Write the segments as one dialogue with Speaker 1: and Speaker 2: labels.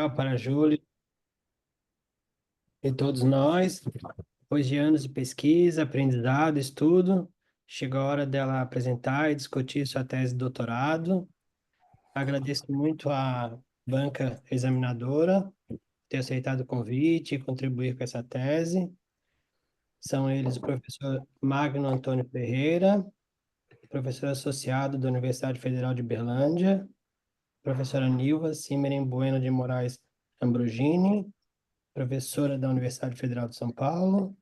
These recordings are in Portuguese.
Speaker 1: para a Júlia e todos nós. Depois de anos de pesquisa, aprendizado, estudo, chegou a hora dela apresentar e discutir sua tese de doutorado. Agradeço muito à banca examinadora por ter aceitado o convite e contribuir com essa tese. São eles o professor Magno Antônio Ferreira, professor associado da Universidade Federal de Berlândia, professora Nilva Simmering Bueno de Moraes Ambrogini, professora da Universidade Federal de São Paulo,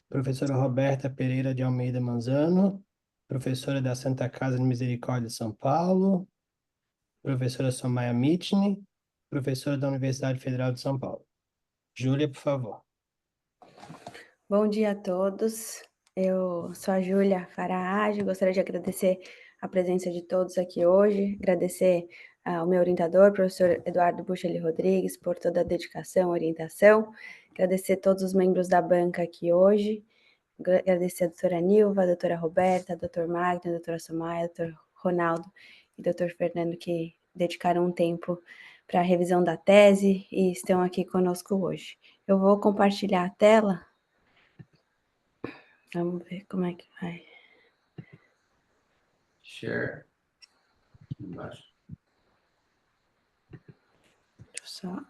Speaker 1: professora Roberta Pereira de Almeida Manzano, professora da Santa Casa de Misericórdia de São Paulo, professora Somaya Mitni, professora da Universidade Federal de São Paulo. Júlia, por favor.
Speaker 2: Bom dia a todos. Eu sou a Júlia Farage, gostaria de agradecer a presença de todos aqui hoje, agradecer ao meu orientador, professor Eduardo Bucheli Rodrigues, por toda a dedicação, orientação, agradecer todos os membros da banca aqui hoje, agradecer a doutora Nilva, a doutora Roberta, a doutora Magna, a doutora Somaya, a doutor Ronaldo e o doutor Fernando, que dedicaram um tempo para a revisão da tese e estão aqui conosco hoje. Eu vou compartilhar a tela. Vamos ver como é que vai.
Speaker 3: Share. Aqui embaixo.
Speaker 2: Deixa eu só.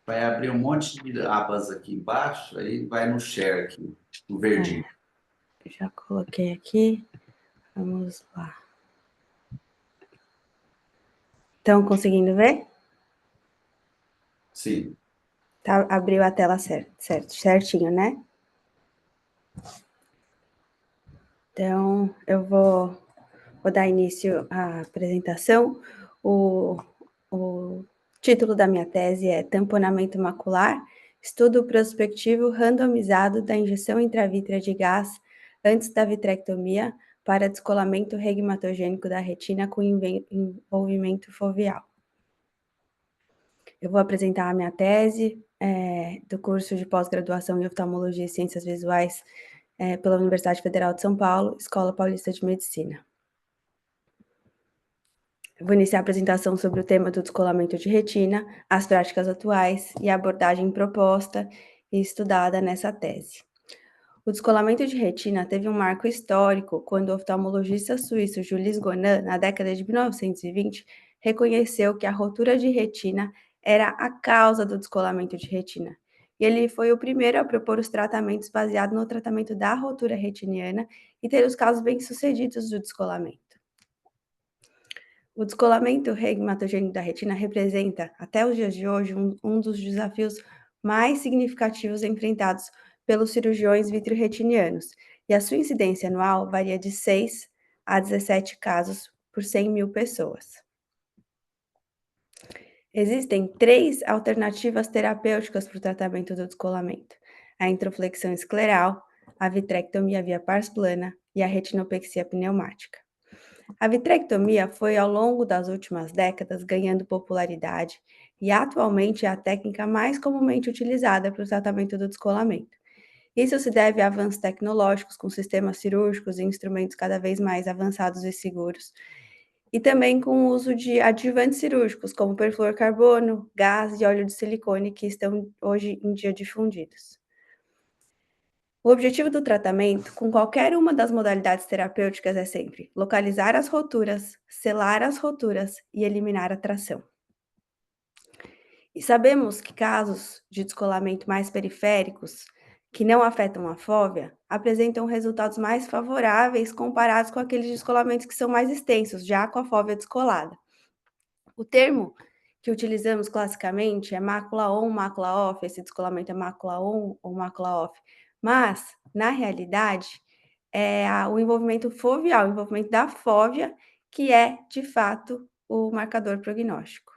Speaker 3: Vai abrir um monte de abas aqui embaixo, aí vai no share aqui, no verdinho.
Speaker 2: Já coloquei aqui. Vamos lá. Estão conseguindo ver?
Speaker 3: Sim.
Speaker 2: Tá, abriu a tela certinho, né? Então, eu vou dar início à apresentação. O título da minha tese é Tamponamento macular, estudo prospectivo randomizado da injeção intravítrea de gás antes da vitrectomia para descolamento regmatogênico da retina com envolvimento foveal. Eu vou apresentar a minha tese do curso de pós-graduação em oftalmologia e ciências visuais pela Universidade Federal de São Paulo, Escola Paulista de Medicina. Eu vou iniciar a apresentação sobre o tema do descolamento de retina, as práticas atuais e a abordagem proposta e estudada nessa tese. O descolamento de retina teve um marco histórico quando o oftalmologista suíço Jules Gonin, na década de 1920, reconheceu que a rotura de retina era a causa do descolamento de retina. E ele foi o primeiro a propor os tratamentos baseados no tratamento da rotura retiniana e ter os casos bem-sucedidos do descolamento. O descolamento regmatogênico da retina representa, até os dias de hoje, um dos desafios mais significativos enfrentados pelos cirurgiões vitreoretinianos, e a sua incidência anual varia de 6 a 17 casos por 100 mil pessoas. Existem 3 alternativas terapêuticas para o tratamento do descolamento: a introflexão escleral, a vitrectomia via pars plana e a retinopexia pneumática. A vitrectomia foi, ao longo das últimas décadas, ganhando popularidade e atualmente é a técnica mais comumente utilizada para o tratamento do descolamento. Isso se deve a avanços tecnológicos com sistemas cirúrgicos e instrumentos cada vez mais avançados e seguros, e também com o uso de adjuvantes cirúrgicos, como perfluorcarbono, gás e óleo de silicone, que estão hoje em dia difundidos. O objetivo do tratamento, com qualquer uma das modalidades terapêuticas, é sempre localizar as roturas, selar as roturas e eliminar a tração. E sabemos que casos de descolamento mais periféricos, que não afetam a fóvea, apresentam resultados mais favoráveis comparados com aqueles descolamentos que são mais extensos, já com a fóvea descolada. O termo que utilizamos classicamente é mácula on, mácula off, esse descolamento é mácula on ou mácula off, mas, na realidade, é o envolvimento foveal, o envolvimento da fóvea, que é, de fato, o marcador prognóstico.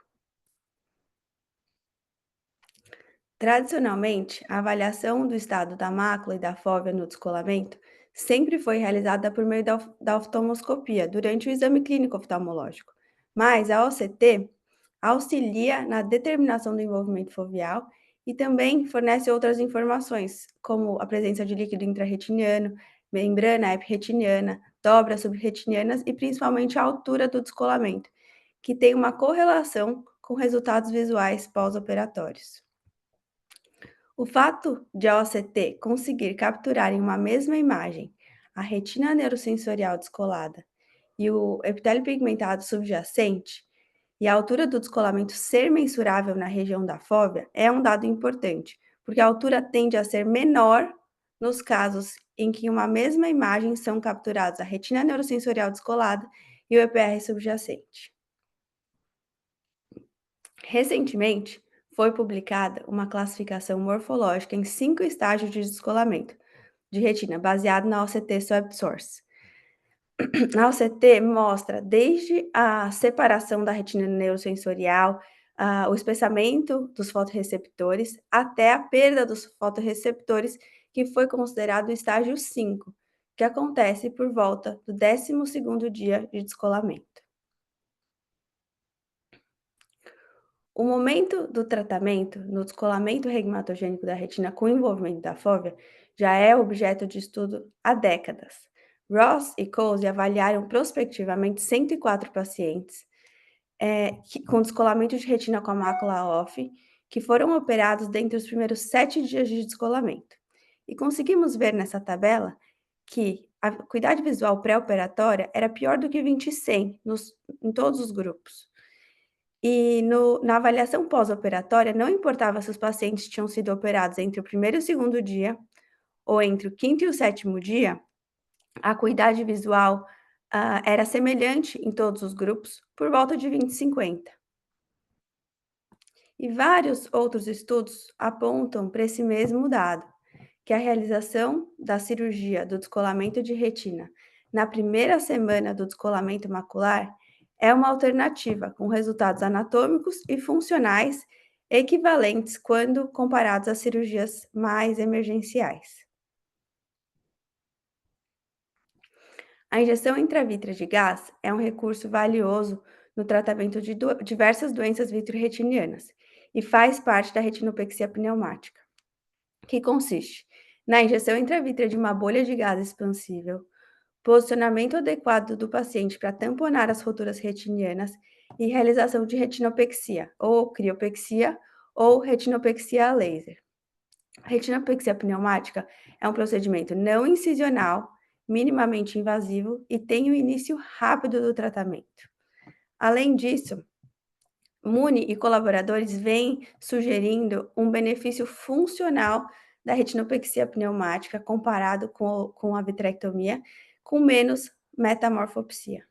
Speaker 2: Tradicionalmente, a avaliação do estado da mácula e da fóvea no descolamento sempre foi realizada por meio da oftalmoscopia, durante o exame clínico oftalmológico, mas a OCT auxilia na determinação do envolvimento foveal e também fornece outras informações, como a presença de líquido intrarretiniano, membrana epirretiniana, dobras subretinianas e principalmente a altura do descolamento, que tem uma correlação com resultados visuais pós-operatórios. O fato de a OCT conseguir capturar em uma mesma imagem a retina neurosensorial descolada e o epitélio pigmentado subjacente, e a altura do descolamento ser mensurável na região da fóvea, é um dado importante, porque a altura tende a ser menor nos casos em que em uma mesma imagem são capturados a retina neurosensorial descolada e o EPR subjacente. Recentemente, foi publicada uma classificação morfológica em 5 estágios de descolamento de retina, baseado na OCT SwabSource. A OCT mostra desde a separação da retina neurosensorial, o espessamento dos fotorreceptores, até a perda dos fotorreceptores, que foi considerado o estágio 5, que acontece por volta do 12º dia de descolamento. O momento do tratamento no descolamento regmatogênico da retina com envolvimento da fóvea já é objeto de estudo há décadas. Ross e Coase avaliaram prospectivamente 104 pacientes com descolamento de retina com a mácula off, que foram operados dentre os primeiros 7 dias de descolamento. E conseguimos ver nessa tabela que a acuidade visual pré-operatória era pior do que 20/100 em todos os grupos. E na avaliação pós-operatória, não importava se os pacientes tinham sido operados entre o primeiro e o segundo dia, ou entre o quinto e o sétimo dia, a acuidade visual era semelhante em todos os grupos, por volta de 20/50. E vários outros estudos apontam para esse mesmo dado, que a realização da cirurgia do descolamento de retina na primeira semana do descolamento macular é uma alternativa com resultados anatômicos e funcionais equivalentes quando comparados às cirurgias mais emergenciais. A injeção intravítrea de gás é um recurso valioso no tratamento de diversas doenças vitreoretinianas e faz parte da retinopexia pneumática, que consiste na injeção intravítrea de uma bolha de gás expansível, posicionamento adequado do paciente para tamponar as roturas retinianas e realização de retinopexia, ou criopexia, ou retinopexia a laser. A retinopexia pneumática é um procedimento não incisional, minimamente invasivo e tem o início rápido do tratamento. Além disso, Muni e colaboradores vêm sugerindo um benefício funcional da retinopexia pneumática comparado com a vitrectomia, com menos metamorfopsia.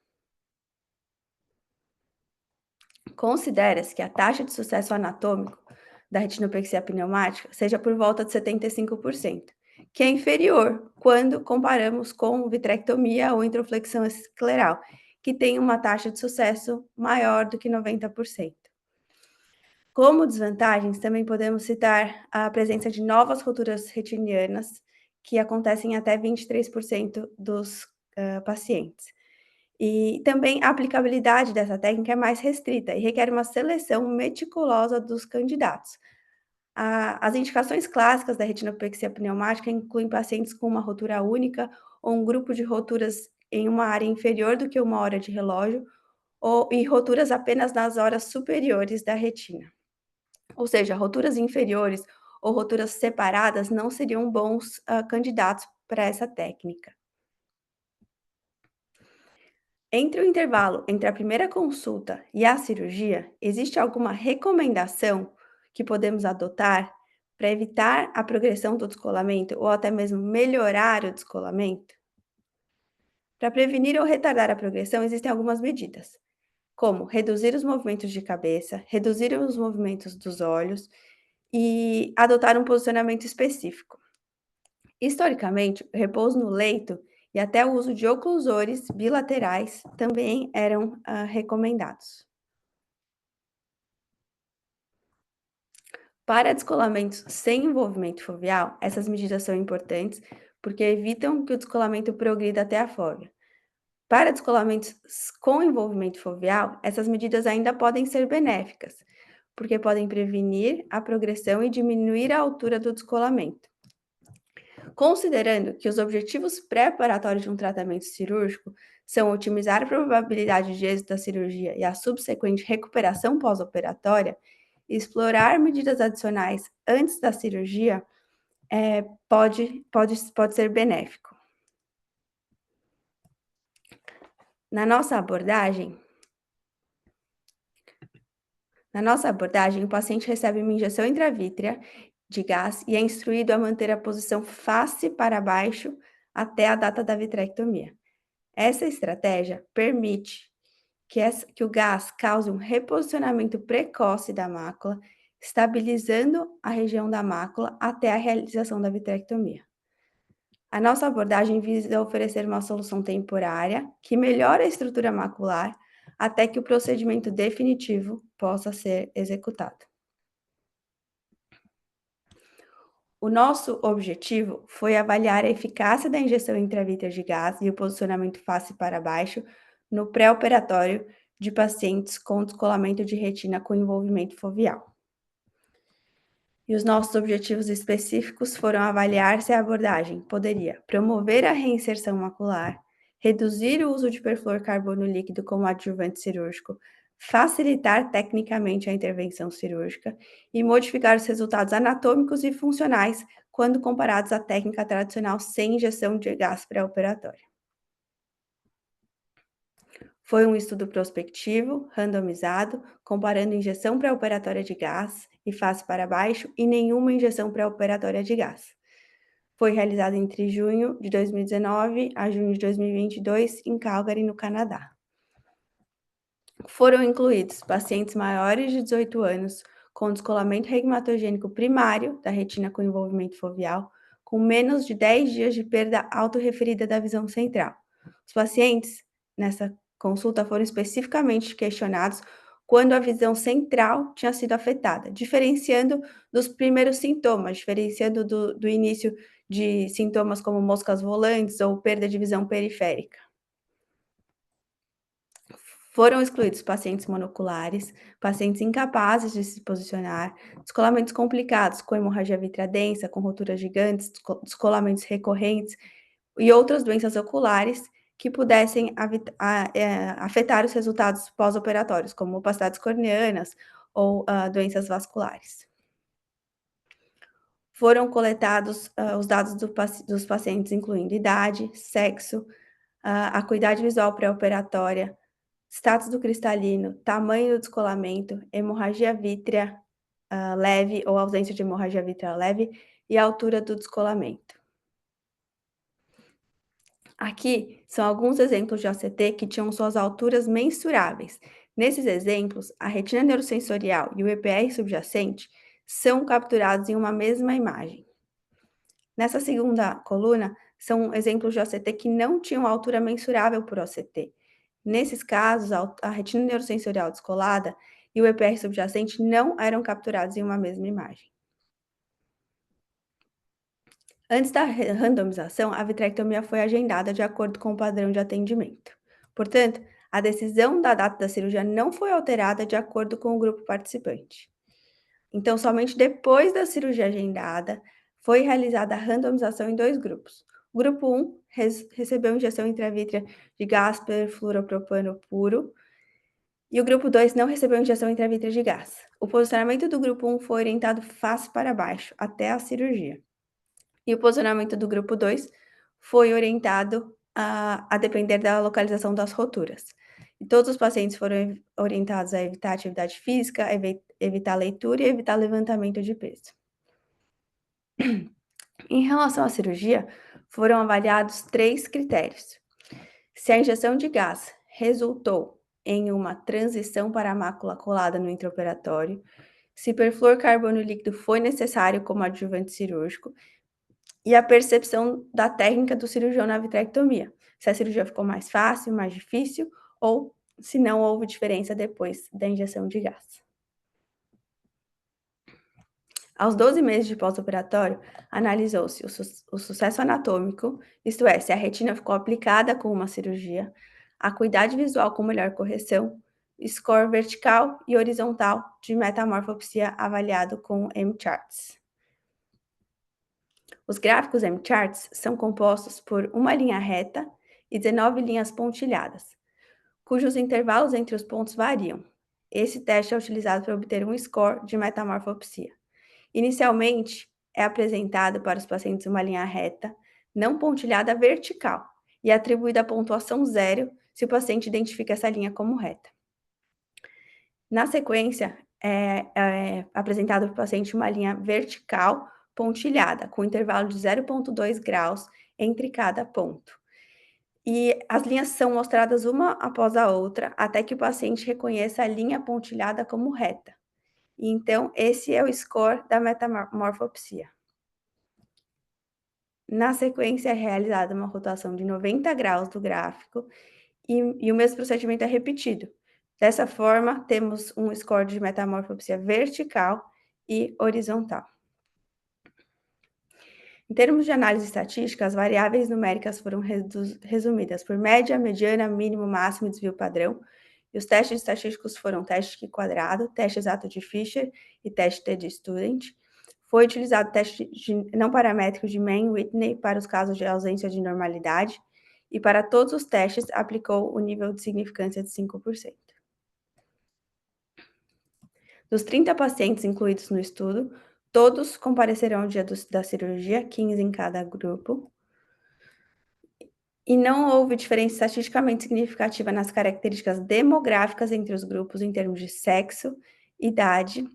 Speaker 2: Considera-se que a taxa de sucesso anatômico da retinopexia pneumática seja por volta de 75%, que é inferior quando comparamos com vitrectomia ou introflexão escleral, que tem uma taxa de sucesso maior do que 90%. Como desvantagens, também podemos citar a presença de novas roturas retinianas, que acontecem em até 23% dos pacientes. E também a aplicabilidade dessa técnica é mais restrita e requer uma seleção meticulosa dos candidatos. As indicações clássicas da retinopexia pneumática incluem pacientes com uma rotura única ou um grupo de roturas em uma área inferior do que 1 hora de relógio, e roturas apenas nas horas superiores da retina. Ou seja, roturas inferiores ou roturas separadas não seriam bons candidatos para essa técnica. Entre o intervalo entre a primeira consulta e a cirurgia, existe alguma recomendação que podemos adotar para evitar a progressão do descolamento ou até mesmo melhorar o descolamento? Para prevenir ou retardar a progressão, existem algumas medidas, como reduzir os movimentos de cabeça, reduzir os movimentos dos olhos e adotar um posicionamento específico. Historicamente, o repouso no leito e até o uso de oclusores bilaterais também eram recomendados. Para descolamentos sem envolvimento foveal, essas medidas são importantes porque evitam que o descolamento progrida até a fóvea. Para descolamentos com envolvimento foveal, essas medidas ainda podem ser benéficas, porque podem prevenir a progressão e diminuir a altura do descolamento. Considerando que os objetivos preparatórios de um tratamento cirúrgico são otimizar a probabilidade de êxito da cirurgia e a subsequente recuperação pós-operatória, explorar medidas adicionais antes da cirurgia pode ser benéfico. Na nossa abordagem, o paciente recebe uma injeção intravítrea de gás e é instruído a manter a posição face para baixo até a data da vitrectomia. Essa estratégia permite que o gás cause um reposicionamento precoce da mácula, estabilizando a região da mácula até a realização da vitrectomia. A nossa abordagem visa oferecer uma solução temporária que melhora a estrutura macular até que o procedimento definitivo possa ser executado. O nosso objetivo foi avaliar a eficácia da injeção intravítrea de gás e o posicionamento face para baixo no pré-operatório de pacientes com descolamento de retina com envolvimento foveal. E os nossos objetivos específicos foram avaliar se a abordagem poderia promover a reinserção macular, reduzir o uso de perfluorocarbono líquido como adjuvante cirúrgico, facilitar tecnicamente a intervenção cirúrgica e modificar os resultados anatômicos e funcionais quando comparados à técnica tradicional sem injeção de gás pré-operatório. Foi um estudo prospectivo, randomizado, comparando injeção pré-operatória de gás e face para baixo e nenhuma injeção pré-operatória de gás. Foi realizado entre junho de 2019 a junho de 2022 em Calgary, no Canadá. Foram incluídos pacientes maiores de 18 anos com descolamento reumatogênico primário da retina com envolvimento foveal, com menos de 10 dias de perda autorreferida da visão central. Os pacientes nessa consulta foram especificamente questionados quando a visão central tinha sido afetada, diferenciando dos primeiros sintomas, diferenciando do início de sintomas como moscas volantes ou perda de visão periférica. Foram excluídos pacientes monoculares, pacientes incapazes de se posicionar, descolamentos complicados com hemorragia vítrea densa, com roturas gigantes, descolamentos recorrentes e outras doenças oculares que pudessem afetar os resultados pós-operatórios, como opacidades corneanas ou doenças vasculares. Foram coletados os dados dos pacientes, incluindo idade, sexo, acuidade visual pré-operatória, status do cristalino, tamanho do descolamento, hemorragia vítrea leve ou ausência de hemorragia vítrea leve e a altura do descolamento. Aqui são alguns exemplos de OCT que tinham suas alturas mensuráveis. Nesses exemplos, a retina neurosensorial e o EPR subjacente são capturados em uma mesma imagem. Nessa segunda coluna, são exemplos de OCT que não tinham altura mensurável por OCT. Nesses casos, a retina neurosensorial descolada e o EPR subjacente não eram capturados em uma mesma imagem. Antes da randomização, a vitrectomia foi agendada de acordo com o padrão de atendimento. Portanto, a decisão da data da cirurgia não foi alterada de acordo com o grupo participante. Então, somente depois da cirurgia agendada, foi realizada a randomização em 2 grupos. O grupo 1 recebeu injeção intravítrea de gás perfluoropropano puro e o grupo 2 não recebeu injeção intravítrea de gás. O posicionamento do grupo 1 foi orientado face para baixo até a cirurgia. E o posicionamento do grupo 2 foi orientado a depender da localização das roturas. E todos os pacientes foram orientados a evitar atividade física, evitar leitura e evitar levantamento de peso. Em relação à cirurgia, foram avaliados 3 critérios. Se a injeção de gás resultou em uma transição para a mácula colada no intraoperatório, se perfluorocarbono líquido foi necessário como adjuvante cirúrgico e a percepção da técnica do cirurgião na vitrectomia. Se a cirurgia ficou mais fácil, mais difícil, ou se não houve diferença depois da injeção de gás. Aos 12 meses de pós-operatório, analisou-se o sucesso anatômico, isto é, se a retina ficou aplicada com uma cirurgia, a acuidade visual com melhor correção, score vertical e horizontal de metamorfopsia avaliado com M-Charts. Os gráficos M-Charts são compostos por uma linha reta e 19 linhas pontilhadas, cujos intervalos entre os pontos variam. Esse teste é utilizado para obter um score de metamorfopsia. Inicialmente, é apresentado para os pacientes uma linha reta, não pontilhada vertical, e atribuída a pontuação 0 se o paciente identifica essa linha como reta. Na sequência, é apresentado para o paciente uma linha vertical pontilhada, com intervalo de 0,2 graus entre cada ponto. E as linhas são mostradas uma após a outra, até que o paciente reconheça a linha pontilhada como reta. E então, esse é o score da metamorfopsia. Na sequência, é realizada uma rotação de 90 graus do gráfico e o mesmo procedimento é repetido. Dessa forma, temos um score de metamorfopsia vertical e horizontal. Em termos de análise estatística, as variáveis numéricas foram resumidas por média, mediana, mínimo, máximo e desvio padrão. E os testes estatísticos foram teste de quadrado, teste exato de Fisher e teste de Student. Foi utilizado teste não paramétrico de Mann-Whitney para os casos de ausência de normalidade. E para todos os testes, aplicou o nível de significância de 5%. Dos 30 pacientes incluídos no estudo, todos comparecerão ao dia da cirurgia, 15 em cada grupo. E não houve diferença estatisticamente significativa nas características demográficas entre os grupos em termos de sexo, idade,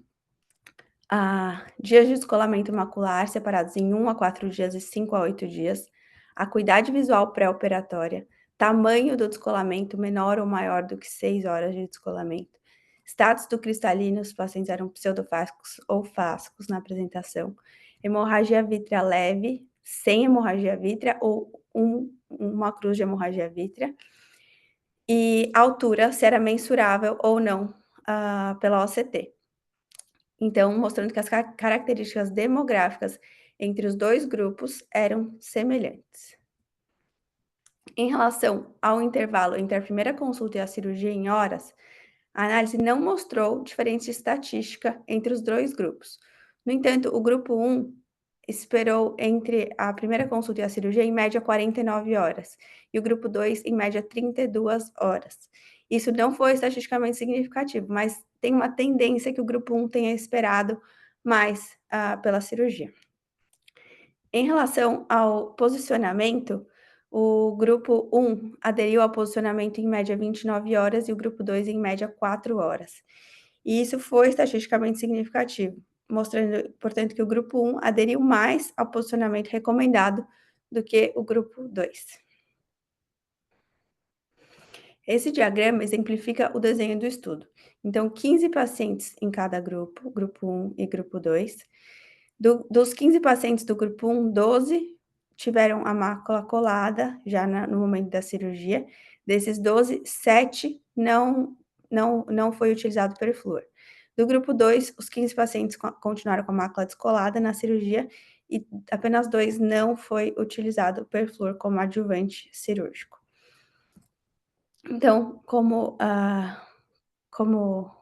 Speaker 2: dias de descolamento macular separados em 1 a 4 dias e 5 a 8 dias, acuidade visual pré-operatória, tamanho do descolamento menor ou maior do que 6 horas de descolamento, status do cristalino, os pacientes eram pseudofásicos ou fásicos na apresentação, hemorragia vítrea leve, sem hemorragia vítrea ou uma cruz de hemorragia vítrea, e altura, se era mensurável ou não pela OCT. Então, mostrando que as características demográficas entre os dois grupos eram semelhantes. Em relação ao intervalo entre a primeira consulta e a cirurgia em horas, a análise não mostrou diferença estatística entre os dois grupos. No entanto, o grupo 1 esperou entre a primeira consulta e a cirurgia em média 49 horas, e o grupo 2 em média 32 horas. Isso não foi estatisticamente significativo, mas tem uma tendência que o grupo 1 tenha esperado mais pela cirurgia. Em relação ao posicionamento, o grupo 1 aderiu ao posicionamento em média 29 horas e o grupo 2 em média 4 horas. E isso foi estatisticamente significativo, mostrando, portanto, que o grupo 1 aderiu mais ao posicionamento recomendado do que o grupo 2. Esse diagrama exemplifica o desenho do estudo. Então, 15 pacientes em cada grupo, grupo 1 e grupo 2. Dos 15 pacientes do grupo 1, 12 tiveram a mácula colada já no momento da cirurgia. Desses 12, 7 não foi utilizado perfluor. Do grupo 2, os 15 pacientes continuaram com a mácula descolada na cirurgia e apenas 2 não foi utilizado perfluor como adjuvante cirúrgico. Então, como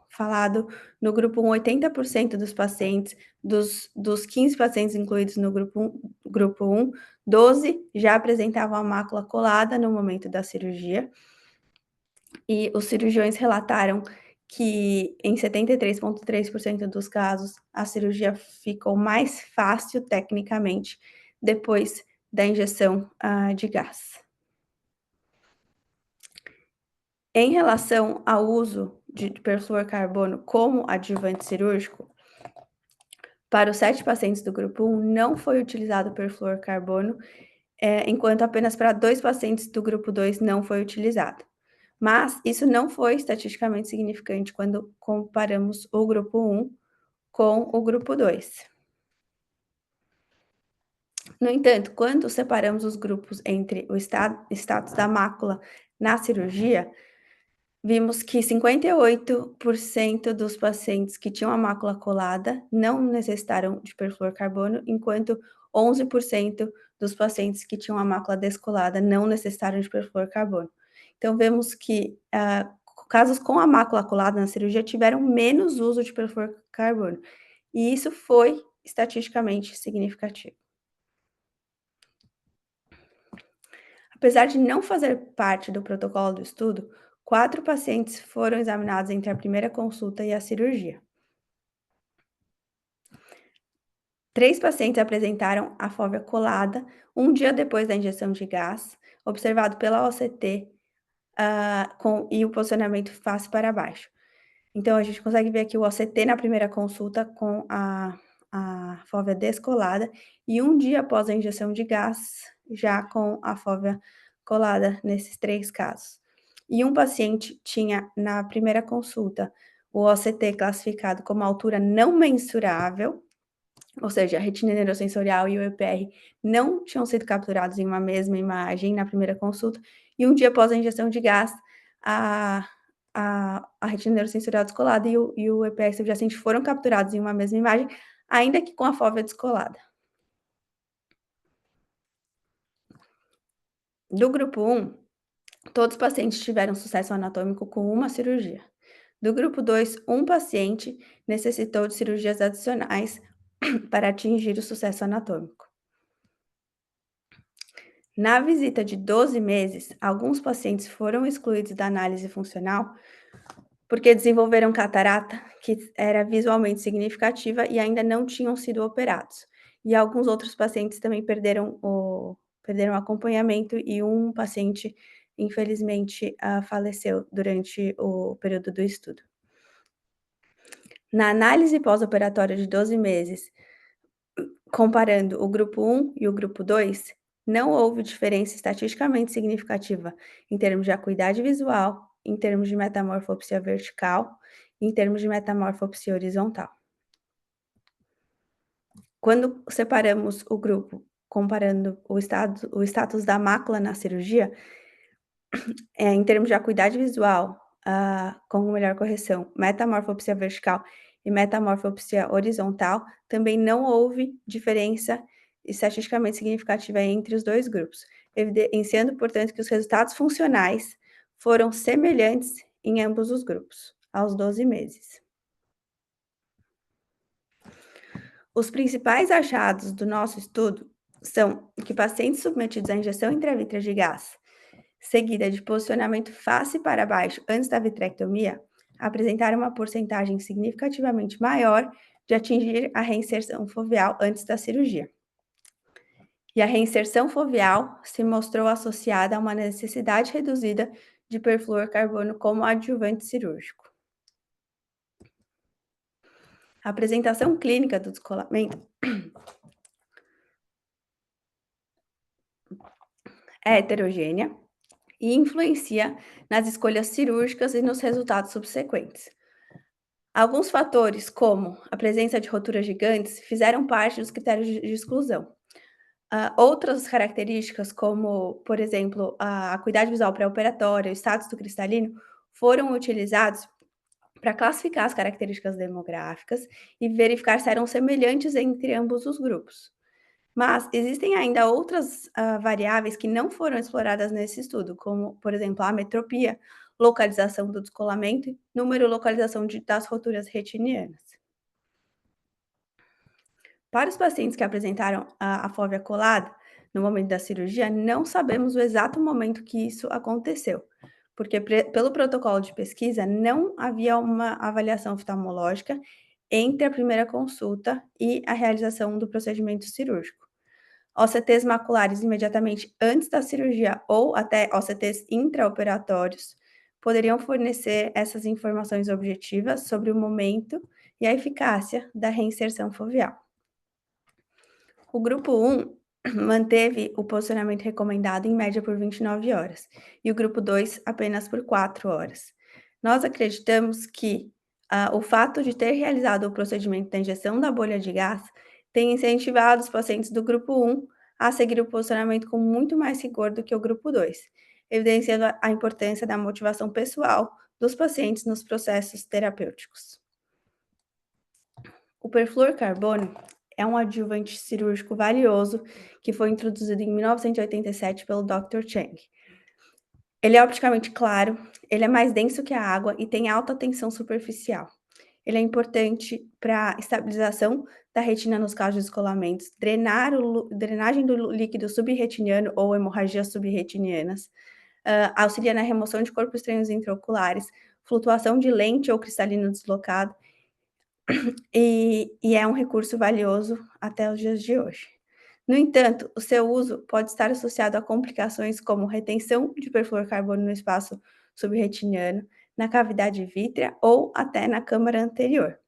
Speaker 2: falado, no grupo 1, 80% dos pacientes, dos 15 pacientes incluídos no grupo 1, 12 já apresentavam a mácula colada no momento da cirurgia, e os cirurgiões relataram que em 73,3% dos casos a cirurgia ficou mais fácil tecnicamente depois da injeção de gás. Em relação ao uso de perfluorcarbono como adjuvante cirúrgico, para os 7 pacientes do grupo 1 não foi utilizado perfluorcarbono, enquanto apenas para 2 pacientes do grupo 2 não foi utilizado. Mas isso não foi estatisticamente significante quando comparamos o grupo 1 com o grupo 2. No entanto, quando separamos os grupos entre o status da mácula na cirurgia, vimos que 58% dos pacientes que tinham a mácula colada não necessitaram de perfluorcarbono, enquanto 11% dos pacientes que tinham a mácula descolada não necessitaram de perfluorcarbono. Então, vemos que casos com a mácula colada na cirurgia tiveram menos uso de perfluorcarbono, e isso foi estatisticamente significativo. Apesar de não fazer parte do protocolo do estudo, 4 pacientes foram examinados entre a primeira consulta e a cirurgia. 3 pacientes apresentaram a fóvea colada um dia depois da injeção de gás, observado pela OCT, e o posicionamento face para baixo. Então, a gente consegue ver aqui o OCT na primeira consulta com a fóvea descolada e um dia após a injeção de gás, já com a fóvea colada nesses 3 casos. E um paciente tinha, na primeira consulta, o OCT classificado como altura não mensurável, ou seja, a retina neurosensorial e o EPR não tinham sido capturados em uma mesma imagem na primeira consulta, e um dia após a injeção de gás, a retina neurosensorial descolada e o EPR subjacente foram capturados em uma mesma imagem, ainda que com a fóvea descolada. Do grupo 1, todos os pacientes tiveram sucesso anatômico com uma cirurgia. Do grupo 2, um paciente necessitou de cirurgias adicionais para atingir o sucesso anatômico. Na visita de 12 meses, alguns pacientes foram excluídos da análise funcional porque desenvolveram catarata que era visualmente significativa e ainda não tinham sido operados. E alguns outros pacientes também perderam o acompanhamento e um paciente, infelizmente, faleceu durante o período do estudo. Na análise pós-operatória de 12 meses, comparando o grupo 1 e o grupo 2, não houve diferença estatisticamente significativa em termos de acuidade visual, em termos de metamorfopsia vertical, em termos de metamorfopsia horizontal. Quando separamos o grupo, comparando o status da mácula na cirurgia, em termos de acuidade visual, com melhor correção, metamorfopsia vertical e metamorfopsia horizontal, também não houve diferença estatisticamente significativa entre os dois grupos, evidenciando, portanto, que os resultados funcionais foram semelhantes em ambos os grupos, aos 12 meses. Os principais achados do nosso estudo são que pacientes submetidos à injeção intravítrea de gás, seguida de posicionamento face para baixo antes da vitrectomia, apresentaram uma porcentagem significativamente maior de atingir a reinserção foveal antes da cirurgia. E a reinserção foveal se mostrou associada a uma necessidade reduzida de perfluorcarbono como adjuvante cirúrgico. A apresentação clínica do descolamento é heterogênea e influencia nas escolhas cirúrgicas e nos resultados subsequentes. Alguns fatores, como a presença de roturas gigantes, fizeram parte dos critérios de exclusão. Outras características, como, por exemplo, a acuidade visual pré-operatória, o status do cristalino, foram utilizados para classificar as características demográficas e verificar se eram semelhantes entre ambos os grupos. Mas existem ainda outras variáveis que não foram exploradas nesse estudo, como, por exemplo, a ametropia, localização do descolamento e número e localização das roturas retinianas. Para os pacientes que apresentaram a fóvea colada no momento da cirurgia, não sabemos o exato momento que isso aconteceu, porque pelo protocolo de pesquisa não havia uma avaliação oftalmológica entre a primeira consulta e a realização do procedimento cirúrgico. OCTs maculares imediatamente antes da cirurgia ou até OCTs intraoperatórios poderiam fornecer essas informações objetivas sobre o momento e a eficácia da reinserção foveal. O grupo 1 manteve o posicionamento recomendado em média por 29 horas e o grupo 2 apenas por 4 horas. Nós acreditamos que o fato de ter realizado o procedimento da injeção da bolha de gás tem incentivado os pacientes do grupo 1 a seguir o posicionamento com muito mais rigor do que o grupo 2, evidenciando a importância da motivação pessoal dos pacientes nos processos terapêuticos. O perfluorcarbono é um adjuvante cirúrgico valioso que foi introduzido em 1987 pelo Dr. Chang. Ele é opticamente claro, ele é mais denso que a água e tem alta tensão superficial. Ele é importante para estabilização da retina nos casos de descolamentos, drenagem do líquido subretiniano ou hemorragias subretinianas, auxilia na remoção de corpos estranhos intraoculares, flutuação de lente ou cristalino deslocado, e é um recurso valioso até os dias de hoje. No entanto, o seu uso pode estar associado a complicações como retenção de perfluorcarbono no espaço subretiniano, na cavidade vítrea ou até na câmara anterior.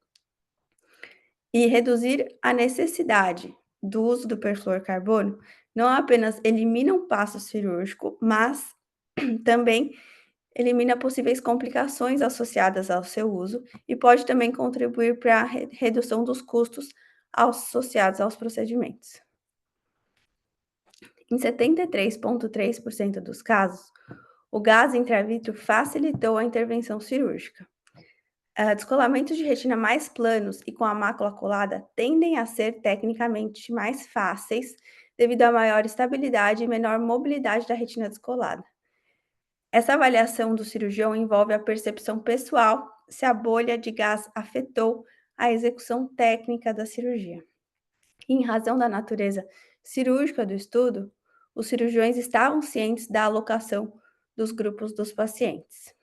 Speaker 2: E reduzir a necessidade do uso do perfluorcarbono não apenas elimina um passo cirúrgico, mas também elimina possíveis complicações associadas ao seu uso e pode também contribuir para a redução dos custos associados aos procedimentos. Em 73,3% dos casos, o gás intravítrio facilitou a intervenção cirúrgica. Descolamentos de retina mais planos e com a mácula colada tendem a ser tecnicamente mais fáceis devido à maior estabilidade e menor mobilidade da retina descolada. Essa avaliação do cirurgião envolve a percepção pessoal se a bolha de gás afetou a execução técnica da cirurgia. Em razão da natureza cirúrgica do estudo, os cirurgiões estavam cientes da alocação dos grupos dos pacientes.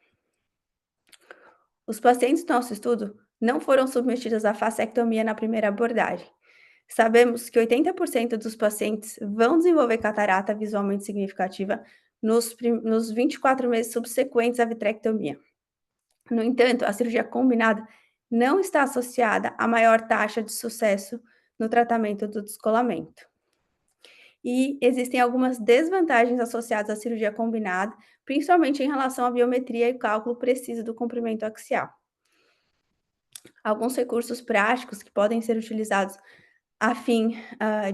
Speaker 2: Os pacientes do nosso estudo não foram submetidos à fasectomia na primeira abordagem. Sabemos que 80% dos pacientes vão desenvolver catarata visualmente significativa nos 24 meses subsequentes à vitrectomia. No entanto, a cirurgia combinada não está associada à maior taxa de sucesso no tratamento do descolamento. E existem algumas desvantagens associadas à cirurgia combinada, principalmente em relação à biometria e cálculo preciso do comprimento axial. Alguns recursos práticos que podem ser utilizados a fim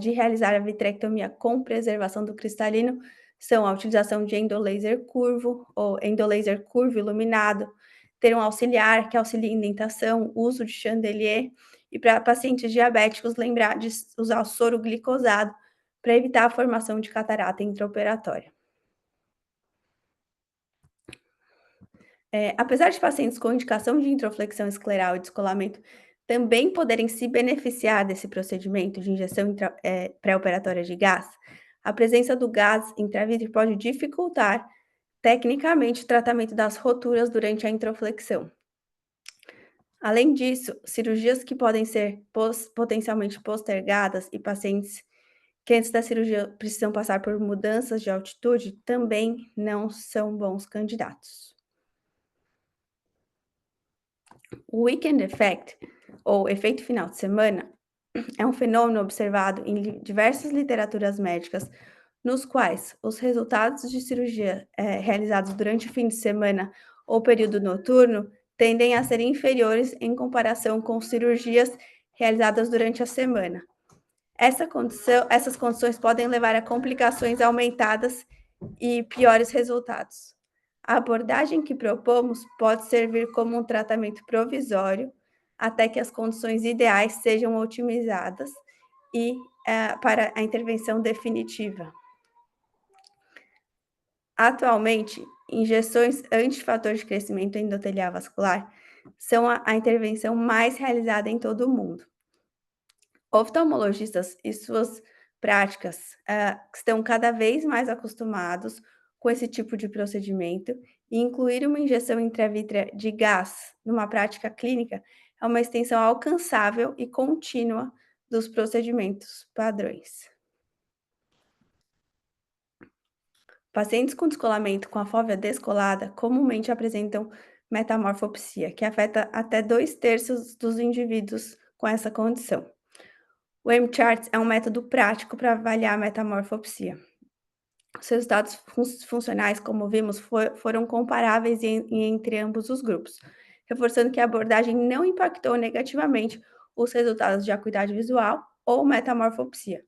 Speaker 2: de realizar a vitrectomia com preservação do cristalino são a utilização de endolaser curvo ou endolaser curvo iluminado, ter um auxiliar que auxilie a indentação, uso de chandelier, e para pacientes diabéticos lembrar de usar o soro glicosado para evitar a formação de catarata intraoperatória. Apesar de pacientes com indicação de introflexão escleral e descolamento também poderem se beneficiar desse procedimento de injeção pré-operatória de gás, a presença do gás intravítrea pode dificultar tecnicamente o tratamento das roturas durante a introflexão. Além disso, cirurgias que podem ser potencialmente postergadas e pacientes que antes da cirurgia precisam passar por mudanças de altitude também não são bons candidatos. O weekend effect, ou efeito final de semana, é um fenômeno observado em diversas literaturas médicas, nos quais os resultados de cirurgia realizados durante o fim de semana ou período noturno tendem a ser inferiores em comparação com cirurgias realizadas durante a semana. Essas condições podem levar a complicações aumentadas e piores resultados. A abordagem que propomos pode servir como um tratamento provisório até que as condições ideais sejam otimizadas e para a intervenção definitiva. Atualmente, injeções antifator de crescimento endotelial vascular são a intervenção mais realizada em todo o mundo. Oftalmologistas e suas práticas estão cada vez mais acostumados com esse tipo de procedimento e incluir uma injeção intravítrea de gás numa prática clínica é uma extensão alcançável e contínua dos procedimentos padrões. Pacientes com descolamento com a fóvea descolada comumente apresentam metamorfopsia, que afeta até 2/3 dos indivíduos com essa condição. O M-Charts é um método prático para avaliar a metamorfopsia. Os resultados funcionais, como vimos, foram comparáveis entre ambos os grupos, reforçando que a abordagem não impactou negativamente os resultados de acuidade visual ou metamorfopsia.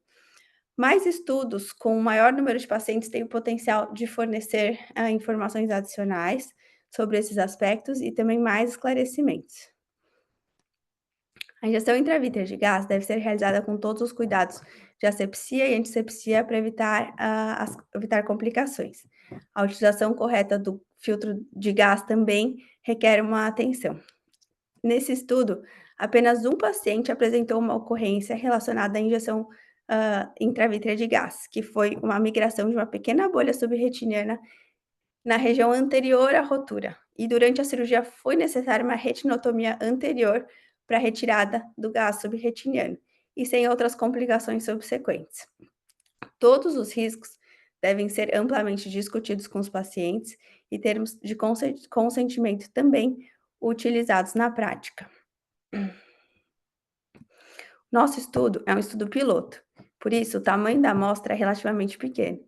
Speaker 2: Mais estudos com um maior número de pacientes têm o potencial de fornecer informações adicionais sobre esses aspectos e também mais esclarecimentos. A injeção intravítrea de gás deve ser realizada com todos os cuidados de asepsia e antisepsia para evitar complicações. A utilização correta do filtro de gás também requer uma atenção. Nesse estudo, apenas um paciente apresentou uma ocorrência relacionada à injeção intravítrea de gás, que foi uma migração de uma pequena bolha subretiniana na região anterior à rotura. E durante a cirurgia foi necessária uma retinotomia anterior para a retirada do gás subretiniano e sem outras complicações subsequentes. Todos os riscos devem ser amplamente discutidos com os pacientes e termos de consentimento também utilizados na prática. Nosso estudo é um estudo piloto, por isso o tamanho da amostra é relativamente pequeno.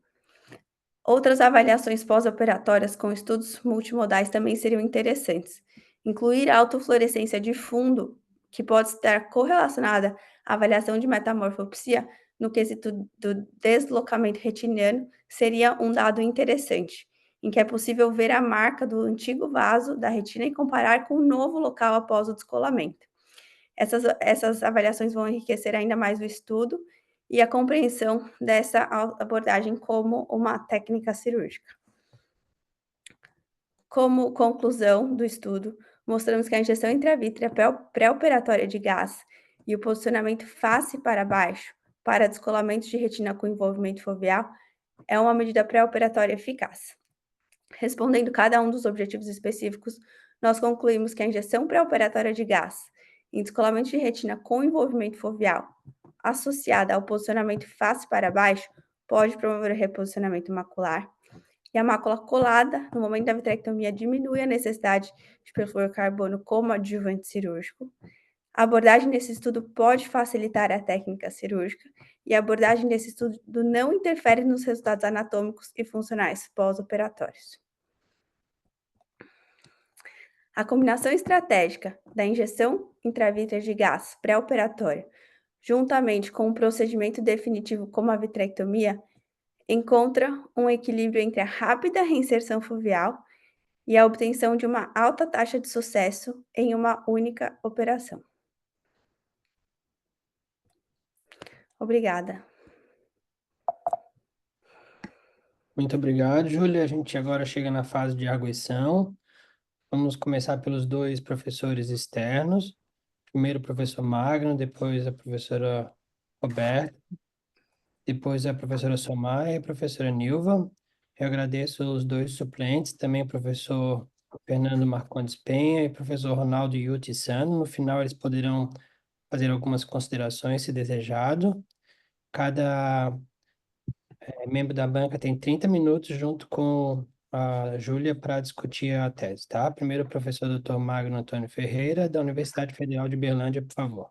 Speaker 2: Outras avaliações pós-operatórias com estudos multimodais também seriam interessantes. Incluir a autofluorescência de fundo, que pode estar correlacionada à avaliação de metamorfopsia no quesito do deslocamento retiniano, seria um dado interessante, em que é possível ver a marca do antigo vaso da retina e comparar com o novo local após o descolamento. Essas avaliações vão enriquecer ainda mais o estudo e a compreensão dessa abordagem como uma técnica cirúrgica. Como conclusão do estudo, mostramos que a injeção intravítrea pré-operatória de gás e o posicionamento face para baixo para descolamento de retina com envolvimento foveal é uma medida pré-operatória eficaz. Respondendo cada um dos objetivos específicos, nós concluímos que a injeção pré-operatória de gás em descolamento de retina com envolvimento foveal, associada ao posicionamento face para baixo, pode promover o reposicionamento macular. E a mácula colada, no momento da vitrectomia, diminui a necessidade de perfluorocarbono como adjuvante cirúrgico. A abordagem desse estudo pode facilitar a técnica cirúrgica e a abordagem desse estudo não interfere nos resultados anatômicos e funcionais pós-operatórios. A combinação estratégica da injeção intravítrea de gás pré-operatória, juntamente com o procedimento definitivo como a vitrectomia, encontra um equilíbrio entre a rápida reinserção foveal e a obtenção de uma alta taxa de sucesso em uma única operação. Obrigada.
Speaker 1: Muito obrigado, Júlia. A gente agora chega na fase de arguição. Vamos começar pelos dois professores externos. Primeiro o professor Magno, depois a professora Roberta, depois a professora Somar e a professora Nilva. Eu agradeço os dois suplentes, também o professor Fernando Marcondes Penha e o professor Ronaldo Yuti Sano. No final, eles poderão fazer algumas considerações, se desejado. Cada membro da banca tem 30 minutos junto com a Júlia para discutir a tese, tá? Primeiro o professor Dr. Magno Antônio Ferreira, da Universidade Federal de Berlândia, por favor.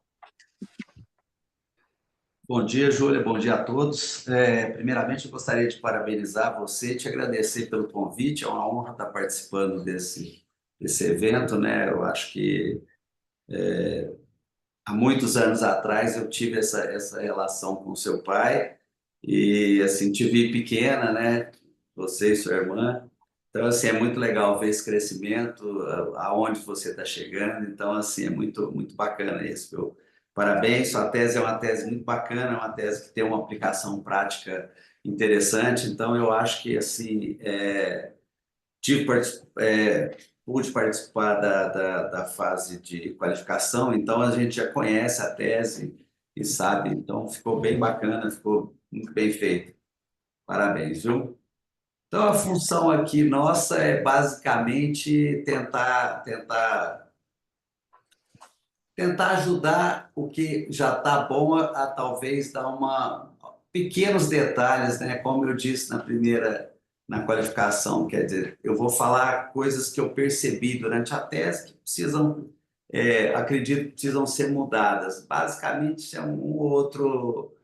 Speaker 3: Bom dia, Júlia. Bom dia a todos. Primeiramente, eu gostaria de parabenizar você e te agradecer pelo convite. É uma honra estar participando desse evento, né? Eu acho que há muitos anos atrás eu tive essa relação com seu pai e, assim, te vi pequena, né? Você e sua irmã. Então, assim, é muito legal ver esse crescimento, aonde você está chegando. Então, assim, é muito, muito bacana isso, viu? Parabéns, sua tese é uma tese muito bacana, é uma tese que tem uma aplicação prática interessante. Então, eu acho que, assim, tive, pude participar da fase de qualificação, então a gente já conhece a tese e sabe. Então, ficou bem bacana, ficou muito bem feito. Parabéns, viu? Então, a função aqui nossa é basicamente tentar ajudar o que já está bom a talvez dar pequenos detalhes, né? Como eu disse na qualificação, quer dizer, eu vou falar coisas que eu percebi durante a tese que precisam, acredito, precisam ser mudadas. Basicamente, é um ou outro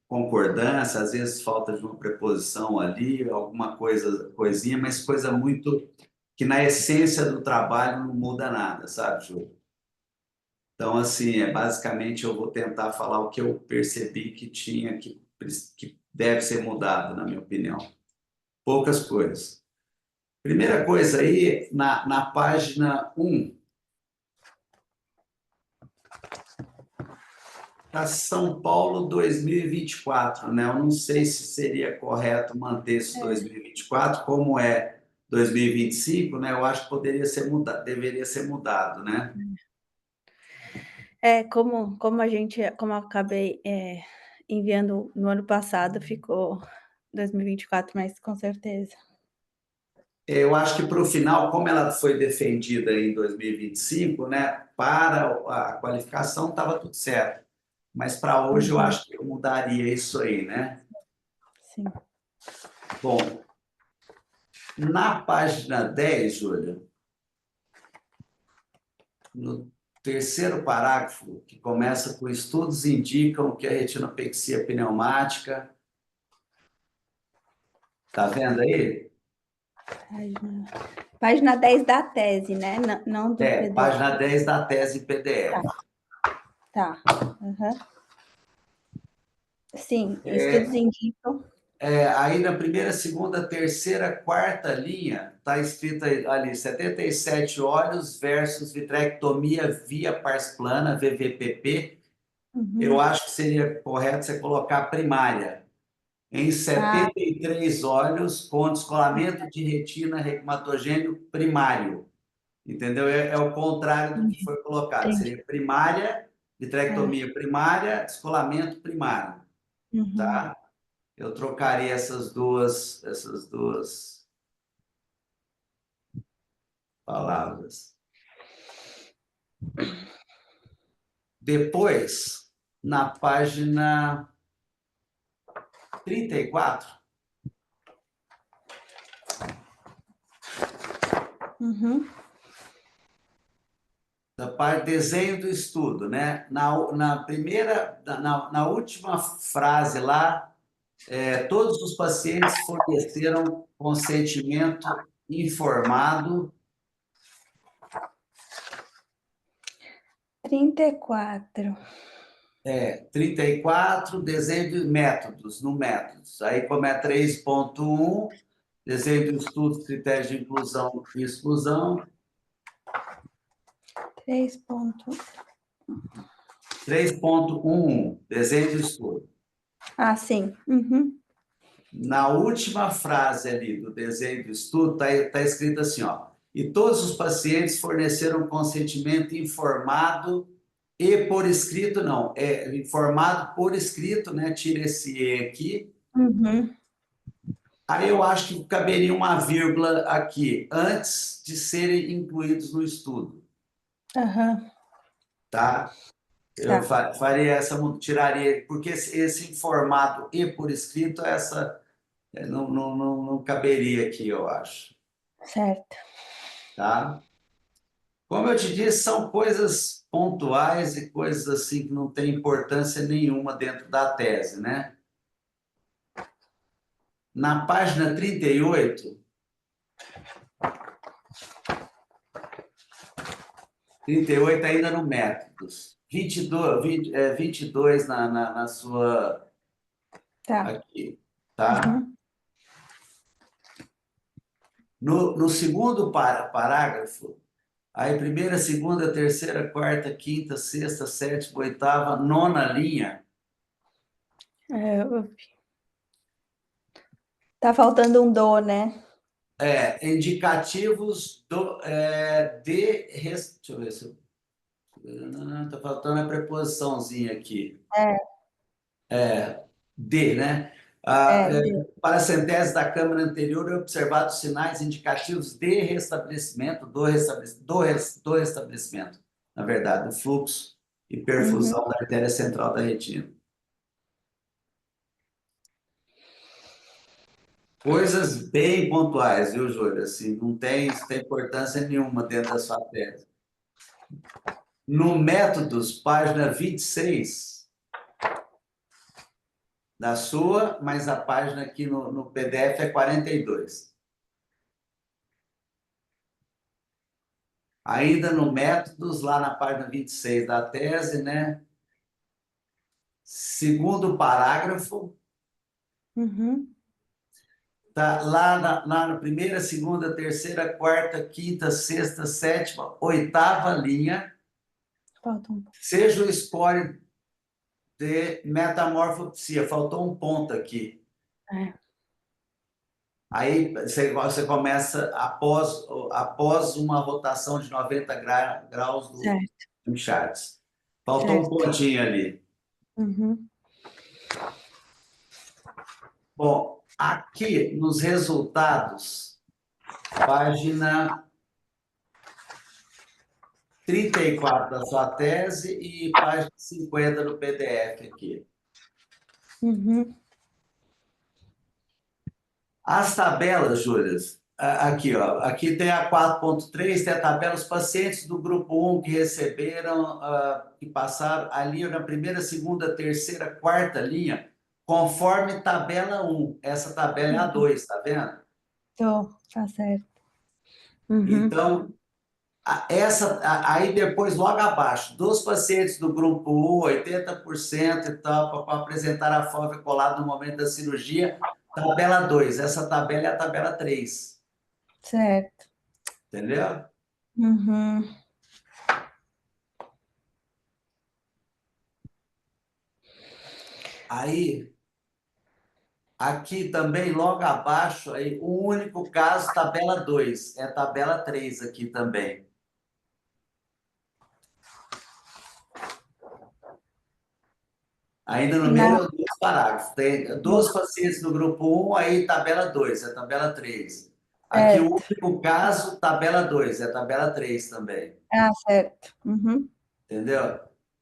Speaker 3: concordância, às vezes falta de uma preposição ali, alguma coisinha, mas coisa muito que na essência do trabalho não muda nada, sabe, Júlio? Então, assim, basicamente eu vou tentar falar o que eu percebi que deve ser mudado, na minha opinião. Poucas coisas. Primeira coisa aí, na página 1, para São Paulo 2024, né? Eu não sei se seria correto manter esse 2024, como é 2025, né? Eu acho que poderia ser mudado, deveria ser mudado, né?
Speaker 2: Como eu acabei enviando no ano passado, ficou 2024, mas com certeza.
Speaker 3: Eu acho que para o final, como ela foi defendida em 2025, né? Para a qualificação estava tudo certo. Mas para hoje eu
Speaker 2: Uhum,
Speaker 3: acho que eu mudaria isso aí, né?
Speaker 2: sim.
Speaker 3: Bom, na página 10, Júlia, no terceiro parágrafo, que começa com estudos indicam que a retinopexia pneumática, tá vendo aí?
Speaker 2: Página 10 da tese, né? Não do
Speaker 3: É,
Speaker 2: PDF.
Speaker 3: página 10 da tese PDF.
Speaker 2: Tá. Uhum. Sim, estudos
Speaker 3: É,
Speaker 2: indicam.
Speaker 3: aí na primeira, segunda, terceira, quarta linha, está escrito ali 77 olhos versus vitrectomia via pars plana, VVPP. Eu
Speaker 2: Uhum.
Speaker 3: acho que seria correto você colocar primária. Em
Speaker 2: Ah,
Speaker 3: 73 olhos com descolamento de retina reumatogênio primário. Entendeu? É o contrário do que foi colocado.
Speaker 2: entendi.
Speaker 3: Seria primária,
Speaker 2: É.
Speaker 3: vitrectomia primária, descolamento primário.
Speaker 2: Uhum.
Speaker 3: Tá? Eu trocaria essas duas palavras. Depois, na página 34,
Speaker 2: Uhum.
Speaker 3: da parte desenho do estudo, né? Na primeira, na última frase lá, todos os pacientes forneceram consentimento informado.
Speaker 2: 34.
Speaker 3: 34, desenho de métodos, no métodos. Aí como é 3.1, desenho do estudo, critérios de inclusão e exclusão.
Speaker 2: 3 pontos.
Speaker 3: 3.11, desenho do estudo.
Speaker 2: Ah, sim. Uhum.
Speaker 3: Na última frase ali do desenho do estudo, tá escrito assim, ó, e todos os pacientes forneceram consentimento informado e por escrito, não, informado por escrito, né? Tira esse E aqui.
Speaker 2: Uhum.
Speaker 3: Aí eu acho que caberia uma vírgula aqui, antes de serem incluídos no estudo,
Speaker 2: Aham.
Speaker 3: tá? Eu
Speaker 2: Tá.
Speaker 3: faria essa, tiraria, porque esse informado e por escrito, essa não caberia aqui, eu acho,
Speaker 2: Certo.
Speaker 3: tá? Como eu te disse, são coisas pontuais e coisas assim que não têm importância nenhuma dentro da tese, né? Na página 38, 38 ainda no métodos, 22 na sua,
Speaker 2: Tá.
Speaker 3: aqui, tá?
Speaker 2: Uhum.
Speaker 3: No segundo parágrafo, aí primeira, segunda, terceira, quarta, quinta, sexta, sétima, oitava, nona linha,
Speaker 2: Tá faltando um do, né?
Speaker 3: indicativos deixa eu ver se eu tá faltando a preposiçãozinha aqui.
Speaker 2: É,
Speaker 3: De, né? Ah,
Speaker 2: de.
Speaker 3: para a centese da Câmara anterior, é observado sinais indicativos de restabelecimento, do restabelecimento, na verdade, do fluxo e
Speaker 2: Uhum.
Speaker 3: perfusão da artéria central da retina. Coisas bem pontuais, viu, Júlia? Assim, não tem importância nenhuma dentro da sua tese. No Métodos, página 26 da sua, mas a página aqui no PDF é 42. Ainda no Métodos, lá na página 26 da tese, né? Segundo parágrafo,
Speaker 2: Uhum.
Speaker 3: tá lá na primeira, segunda, terceira, quarta, quinta, sexta, sétima, oitava linha,
Speaker 2: Falta um.
Speaker 3: seja o score de metamorfopsia. Faltou um ponto aqui.
Speaker 2: É.
Speaker 3: Aí você começa após uma rotação de 90 graus
Speaker 2: Certo,
Speaker 3: do Charts. Faltou um
Speaker 2: certo.
Speaker 3: pontinho ali.
Speaker 2: Uhum.
Speaker 3: Bom, aqui nos resultados, página 34 da sua tese e página 50 do PDF aqui.
Speaker 2: Uhum.
Speaker 3: As tabelas, Júlia, aqui, ó, aqui tem a 4.3, tem a tabela dos pacientes do grupo 1 que receberam, que passaram ali na primeira, segunda, terceira, quarta linha, conforme tabela 1. Essa tabela é a 2, tá vendo?
Speaker 2: Tá certo. Uhum.
Speaker 3: Então, aí depois, logo abaixo, dos pacientes do grupo 1, 80% e tal, para apresentar a FOV colada no momento da cirurgia, tabela 2. Essa tabela é a tabela 3.
Speaker 2: Certo.
Speaker 3: Entendeu?
Speaker 2: Uhum.
Speaker 3: Aí, aqui também, logo abaixo, aí, o único caso, tabela 2. É a tabela 3 aqui também. Ainda no
Speaker 2: Na...
Speaker 3: mesmo dos parágrafos. Tem dos pacientes do grupo 1, aí tabela 2, é a tabela 3. Aqui o
Speaker 2: Certo.
Speaker 3: único caso, tabela 2, é a tabela 3 também.
Speaker 2: Ah, certo. Uhum.
Speaker 3: Entendeu?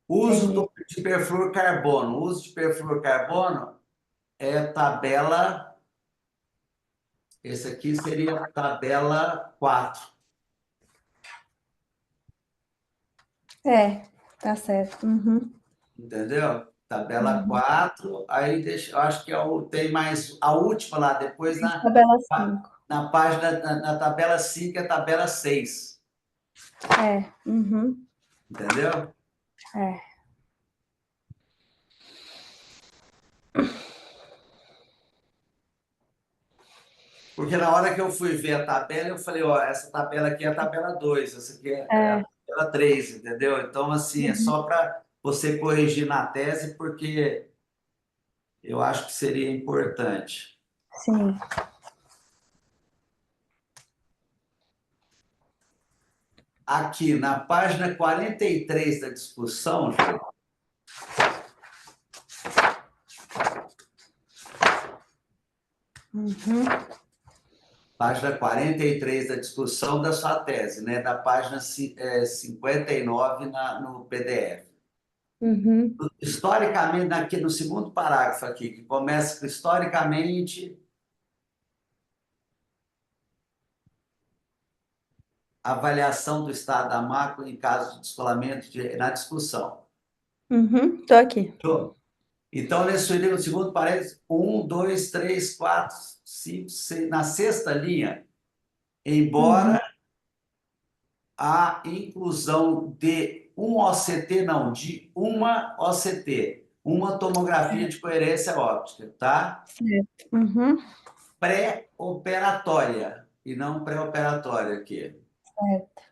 Speaker 2: Entendi.
Speaker 3: De perfluorcarbono. O uso de perfluorcarbono é tabela. Esse aqui seria tabela 4.
Speaker 2: Tá certo. Uhum.
Speaker 3: Entendeu? Tabela
Speaker 2: Uhum.
Speaker 3: 4, aí deixa, eu acho que tem mais a última lá, depois
Speaker 2: Tabela 5.
Speaker 3: na página, na tabela 5 é a tabela 6.
Speaker 2: Uhum.
Speaker 3: Entendeu?
Speaker 2: É.
Speaker 3: Porque na hora que eu fui ver a tabela, eu falei, ó, essa tabela aqui é a tabela 2, essa aqui é a
Speaker 2: É.
Speaker 3: tabela 3, entendeu? Então, assim, é
Speaker 2: Uhum.
Speaker 3: só para você corrigir na tese, porque eu acho que seria importante.
Speaker 2: Sim.
Speaker 3: Aqui, na página 43 da discussão, Júlio,
Speaker 2: Uhum.
Speaker 3: página 43 da discussão da sua tese, né? Da página 59 no PDF.
Speaker 2: Uhum.
Speaker 3: Historicamente, aqui no segundo parágrafo aqui, que começa com historicamente, avaliação do estado da mácula em caso de descolamento na discussão.
Speaker 2: Uhum. Tô aqui.
Speaker 3: Show? Então, nesse livro, no segundo parágrafo, 1, 2, 3, 4, 5, 6, na sexta linha,
Speaker 2: Uhum.
Speaker 3: embora a inclusão de um OCT, não, de uma OCT, uma tomografia de coerência óptica, tá?
Speaker 2: Certo. Uhum.
Speaker 3: Pré-operatória, e não pré-operatória aqui,
Speaker 2: Certo.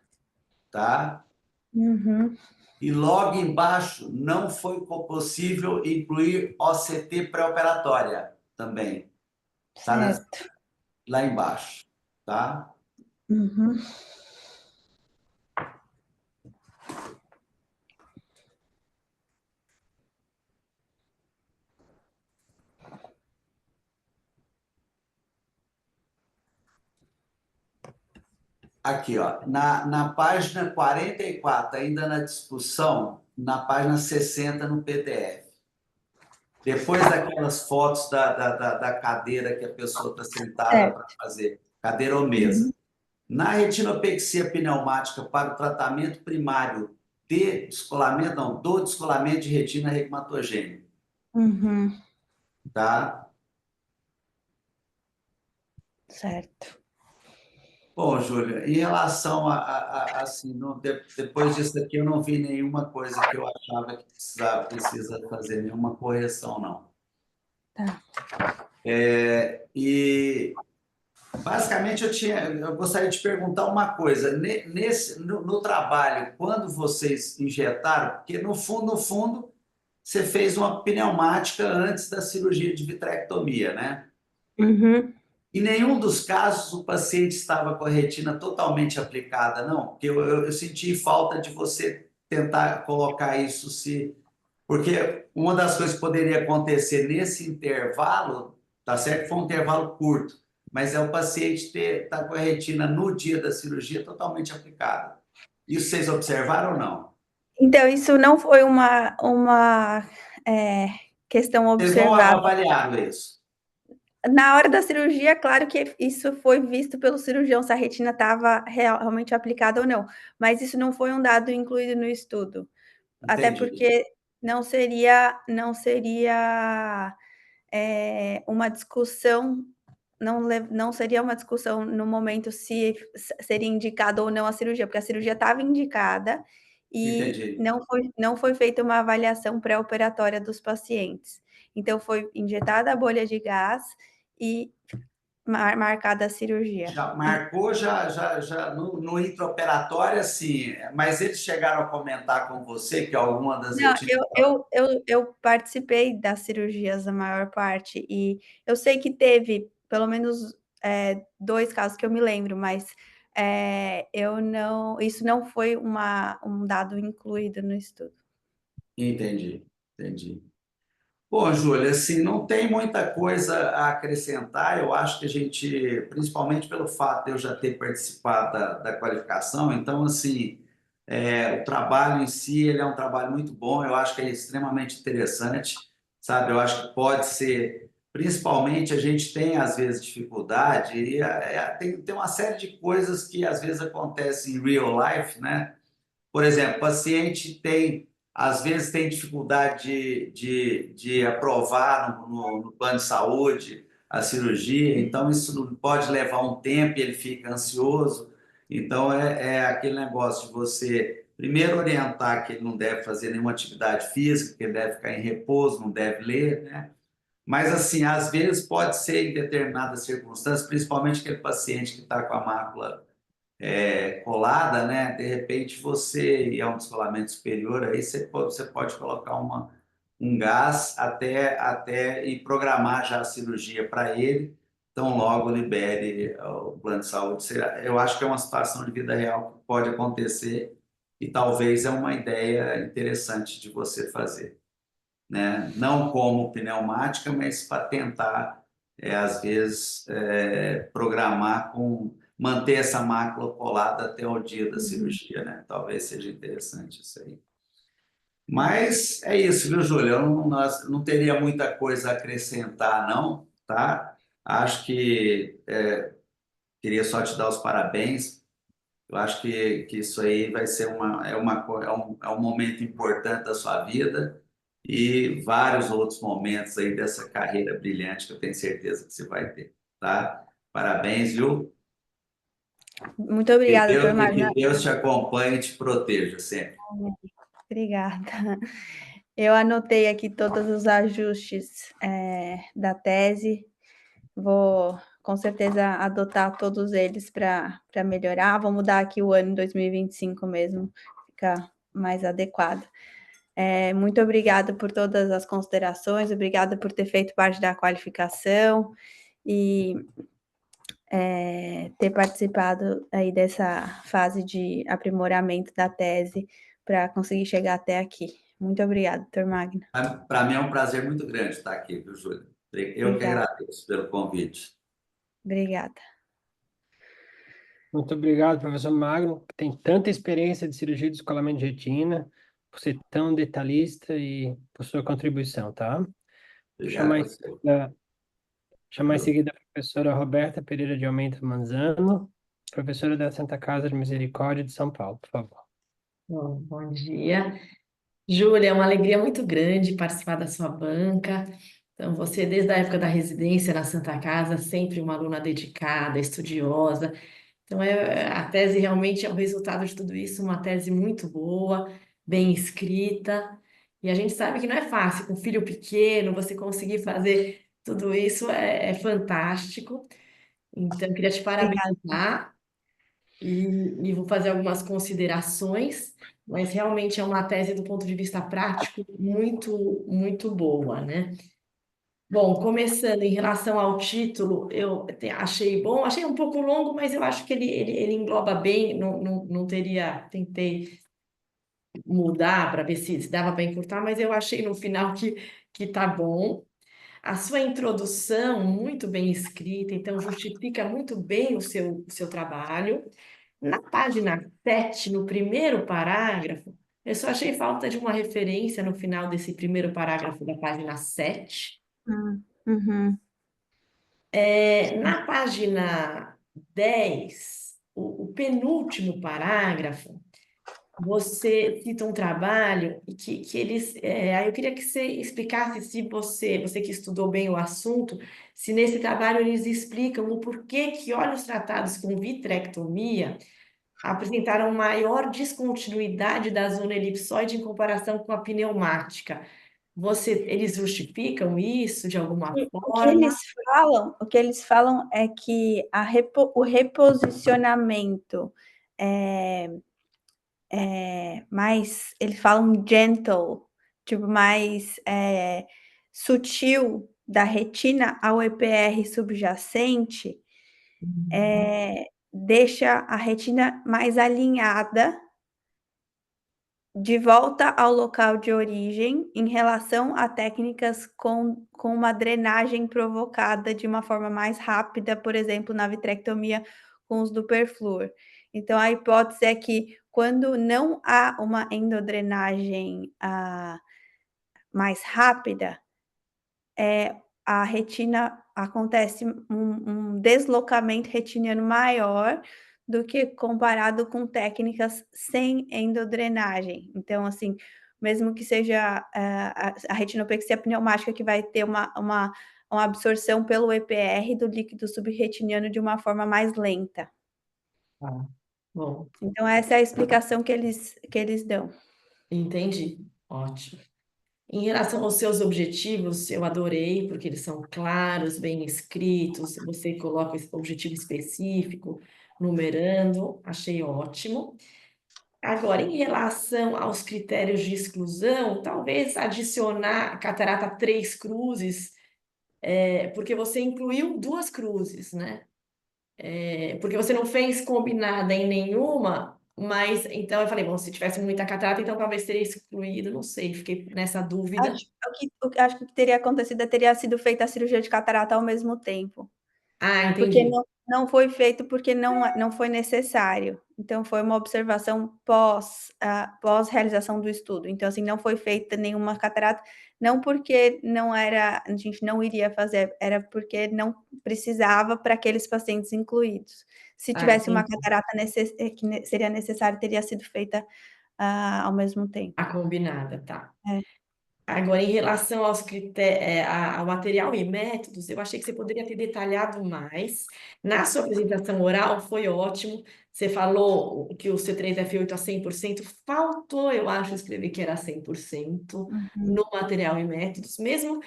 Speaker 3: tá?
Speaker 2: Uhum.
Speaker 3: E logo embaixo, não foi possível incluir OCT pré-operatória também, tá
Speaker 2: Certo.
Speaker 3: lá embaixo, tá?
Speaker 2: Uhum.
Speaker 3: Aqui, ó, na página 44, ainda na discussão, na página 60 no PDF. Depois daquelas fotos da cadeira que a pessoa está sentada para
Speaker 2: Certo.
Speaker 3: fazer, cadeira ou mesa.
Speaker 2: Uhum.
Speaker 3: Na retinopexia pneumática para o tratamento primário de descolamento, não, do descolamento de retina reumatogênica,
Speaker 2: Uhum.
Speaker 3: tá?
Speaker 2: Certo.
Speaker 3: Bom, Júlia, em relação assim, depois disso aqui eu não vi nenhuma coisa que eu achava que precisa fazer nenhuma correção, não.
Speaker 2: Tá.
Speaker 3: E basicamente eu gostaria de perguntar uma coisa. No trabalho, quando vocês injetaram, porque no fundo, você fez uma pneumática antes da cirurgia de vitrectomia, né?
Speaker 2: Uhum.
Speaker 3: Em nenhum dos casos o paciente estava com a retina totalmente aplicada, não, porque eu senti falta de você tentar colocar isso se. Porque uma das coisas que poderia acontecer nesse intervalo, tá certo que foi um intervalo curto, mas é o paciente tá com a retina no dia da cirurgia totalmente aplicada. Isso vocês observaram ou não?
Speaker 2: Então, isso não foi uma é, questão
Speaker 3: Vocês não
Speaker 2: observada.
Speaker 3: avaliaram isso.
Speaker 2: Na hora da cirurgia, claro que isso foi visto pelo cirurgião, se a retina estava realmente aplicada ou não, mas isso não foi um dado incluído no estudo, até
Speaker 3: Entendi.
Speaker 2: porque não seria uma discussão, não seria uma discussão no momento se seria indicado ou não a cirurgia, porque a cirurgia estava indicada e
Speaker 3: Entendi.
Speaker 2: não foi feita uma avaliação pré-operatória dos pacientes. Então, foi injetada a bolha de gás e marcada a cirurgia.
Speaker 3: Já marcou, já no intraoperatório, assim, mas eles chegaram a comentar com você que alguma das
Speaker 2: Não,
Speaker 3: retinas.
Speaker 2: eu participei das cirurgias, a maior parte, e eu sei que teve pelo menos 2 casos que eu me lembro, mas isso não foi um dado incluído no estudo.
Speaker 3: Entendi, entendi. Bom, Júlia, assim, não tem muita coisa a acrescentar. Eu acho que a gente, principalmente pelo fato de eu já ter participado da qualificação, então, assim, o trabalho em si, ele é um trabalho muito bom. Eu acho que é extremamente interessante, sabe? Eu acho que pode ser, principalmente, a gente tem, às vezes, dificuldade e tem uma série de coisas que, às vezes, acontecem em real life, né? Por exemplo, o paciente tem, às vezes, tem dificuldade de aprovar no plano de saúde a cirurgia, então isso não pode levar um tempo e ele fica ansioso. Então, é aquele negócio de você primeiro orientar que ele não deve fazer nenhuma atividade física, que ele deve ficar em repouso, não deve ler, né? Mas, assim, às vezes pode ser em determinadas circunstâncias, principalmente aquele paciente que está com a mácula colada, né? De repente você é um descolamento superior, aí você pode colocar um gás até e programar já a cirurgia para ele, então logo libere o plano de saúde. Eu acho que é uma situação de vida real que pode acontecer e talvez é uma ideia interessante de você fazer, né? Não como pneumática, mas para tentar, às vezes, programar manter essa mácula colada até o dia da
Speaker 2: Uhum.
Speaker 3: cirurgia, né? Talvez seja interessante isso aí. Mas é isso, viu, Júlia? Eu não teria muita coisa a acrescentar, não, tá? Acho que queria só te dar os parabéns. Eu acho que isso aí vai ser é um momento importante da sua vida e vários outros momentos aí dessa carreira brilhante que eu tenho certeza que você vai ter, tá? Parabéns, viu?
Speaker 2: Muito
Speaker 3: E
Speaker 2: obrigada, Dr.
Speaker 3: Deus, e
Speaker 2: Magno.
Speaker 3: que Deus te acompanhe e te proteja sempre.
Speaker 2: Obrigada. Eu anotei aqui todos os ajustes da tese. Vou, com certeza, adotar todos eles para melhorar. Vou mudar aqui o ano 2025 mesmo, fica mais adequado. Muito obrigada por todas as considerações, obrigada por ter feito parte da qualificação e ter participado aí dessa fase de aprimoramento da tese para conseguir chegar até aqui. Muito obrigada, doutor Magno.
Speaker 3: Para mim é um prazer muito grande estar aqui, viu, Júlia? Eu que
Speaker 2: Obrigada,
Speaker 3: agradeço pelo convite.
Speaker 2: obrigada.
Speaker 1: Muito obrigado, professor Magno, que tem tanta experiência de cirurgia de descolamento de retina, por ser tão detalhista e por sua contribuição, tá?
Speaker 3: Obrigado
Speaker 1: Chamar
Speaker 3: a
Speaker 1: em
Speaker 3: você.
Speaker 1: seguida, chamar em
Speaker 3: Viu?
Speaker 1: seguida a professora Roberta Pereira de Almeida Manzano, professora da Santa Casa de Misericórdia de São Paulo, por favor.
Speaker 4: Bom dia. Júlia, é uma alegria muito grande participar da sua banca. Então, você, desde a época da residência na Santa Casa, sempre uma aluna dedicada, estudiosa. Então, a tese realmente é o resultado de tudo isso, uma tese muito boa, bem escrita. E a gente sabe que não é fácil, com filho pequeno, você conseguir fazer tudo isso é fantástico. Então, eu queria te
Speaker 2: Obrigada.
Speaker 4: parabenizar e vou fazer algumas considerações, mas realmente é uma tese do ponto de vista prático muito, muito boa, né? Bom, começando em relação ao título, achei bom, achei um pouco longo, mas eu acho que ele engloba bem, não teria, tentei mudar para ver se dava para encurtar, mas eu achei no final que tá bom. A sua introdução, muito bem escrita, então justifica muito bem o seu trabalho. Na página 7, no primeiro parágrafo, eu só achei falta de uma referência no final desse primeiro parágrafo da página 7.
Speaker 2: Uhum.
Speaker 4: Na página 10, o penúltimo parágrafo, você cita um trabalho e que eles. Aí eu queria que você explicasse se você que estudou bem o assunto, se nesse trabalho eles explicam o porquê que olhos tratados com vitrectomia apresentaram maior descontinuidade da zona elipsoide em comparação com a pneumática. Eles justificam isso de alguma forma?
Speaker 2: O que eles falam é que o reposicionamento mais, eles falam gentle, tipo, mais sutil da retina ao EPR subjacente, deixa a retina mais alinhada de volta ao local de origem em relação a técnicas com uma drenagem provocada de uma forma mais rápida, por exemplo, na vitrectomia com os do perfluor. Então, a hipótese é que quando não há uma endodrenagem mais rápida, a retina acontece um deslocamento retiniano maior do que comparado com técnicas sem endodrenagem. Então, assim, mesmo que seja a retinopexia pneumática que vai ter uma absorção pelo EPR do líquido subretiniano de uma forma mais lenta.
Speaker 4: Ah, bom,
Speaker 2: Então, essa é a explicação que eles dão.
Speaker 4: entendi. Ótimo. Em relação aos seus objetivos, eu adorei, porque eles são claros, bem escritos, você coloca esse objetivo específico, numerando, achei ótimo. Agora, em relação aos critérios de exclusão, talvez adicionar a catarata três cruzes, porque você incluiu duas cruzes, né? Porque você não fez combinada em nenhuma, mas então eu falei, bom, se tivesse muita catarata, então talvez teria excluído, não sei, fiquei nessa dúvida.
Speaker 2: Acho que o que teria acontecido teria sido feita a cirurgia de catarata ao mesmo tempo.
Speaker 4: Ah,
Speaker 2: Porque
Speaker 4: entendi.
Speaker 2: não foi feito porque não foi necessário. Então, foi uma observação pós realização do estudo. Então, assim, não foi feita nenhuma catarata, não porque a gente não iria fazer, era porque não precisava para aqueles pacientes incluídos. Se
Speaker 4: Ah,
Speaker 2: tivesse uma
Speaker 4: entendi.
Speaker 2: catarata seria necessária, teria sido feita, ao mesmo tempo.
Speaker 4: A combinada, tá.
Speaker 2: É.
Speaker 4: Agora, em relação aos ao material e métodos, eu achei que você poderia ter detalhado mais. Na sua apresentação oral foi ótimo. Você falou que o C3F8 a 100%, faltou, eu acho, escrever que era 100%
Speaker 2: Uhum.
Speaker 4: no material e métodos. Mesmo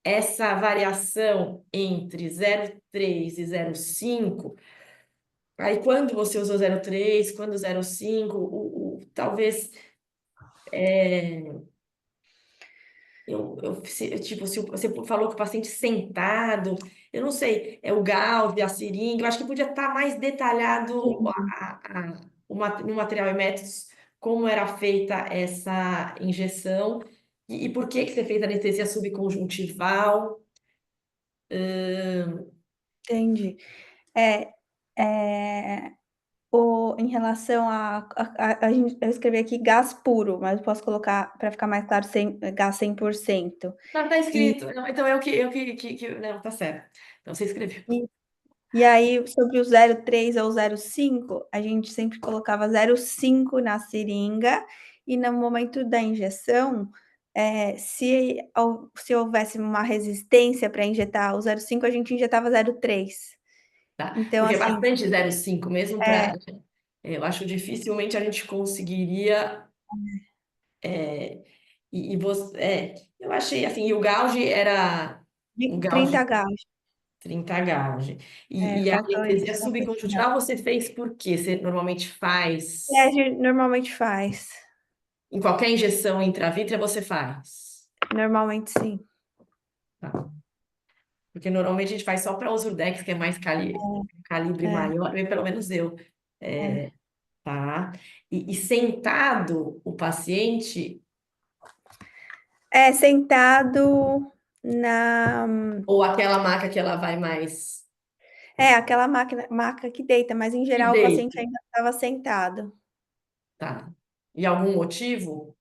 Speaker 4: essa variação entre 0,3 e 0,5, aí quando você usou 0,3, quando 0,5, talvez tipo, se você falou que o paciente sentado, eu não sei, é o Gauss, a seringa, eu acho que podia estar mais detalhado no material e métodos como era feita essa injeção e por que você fez anestesia subconjuntival.
Speaker 2: Entendi. É, é, em relação eu escrevi aqui gás puro, mas eu posso colocar, para ficar mais claro, gás 100%.
Speaker 4: Não, tá
Speaker 2: E,
Speaker 4: escrito. Não, então é o que não, tá certo. Então você escreveu.
Speaker 2: e, e aí, sobre o 0,3 ou 0,5, a gente sempre colocava 0,5 na seringa, e no momento da injeção, se houvesse uma resistência para injetar o 0,5, a gente injetava 0,3.
Speaker 4: Tá?
Speaker 2: Então,
Speaker 4: Porque é
Speaker 2: assim,
Speaker 4: bastante 0,5 mesmo
Speaker 2: é,
Speaker 4: para. Eu acho dificilmente a gente conseguiria. E você, eu achei assim, e o gauge era um gauge
Speaker 2: 30 gauge.
Speaker 4: 30 gauge. E a
Speaker 2: Faltou
Speaker 4: anestesia
Speaker 2: isso na pesquisa.
Speaker 4: subconjuntival você fez por quê? Você normalmente
Speaker 2: A
Speaker 4: faz
Speaker 2: gente normalmente faz.
Speaker 4: em qualquer injeção intravítrea você faz.
Speaker 2: Normalmente sim.
Speaker 4: Tá. Porque normalmente a gente faz só para Ozurdex, que é mais calibre
Speaker 2: É,
Speaker 4: maior, pelo menos eu.
Speaker 2: é.
Speaker 4: Tá? E sentado, o paciente,
Speaker 2: É sentado na.
Speaker 4: ou aquela maca que ela vai mais
Speaker 2: É, aquela maca que deita, mas em
Speaker 4: que
Speaker 2: geral o paciente
Speaker 4: deita,
Speaker 2: ainda estava sentado.
Speaker 4: tá? E algum motivo?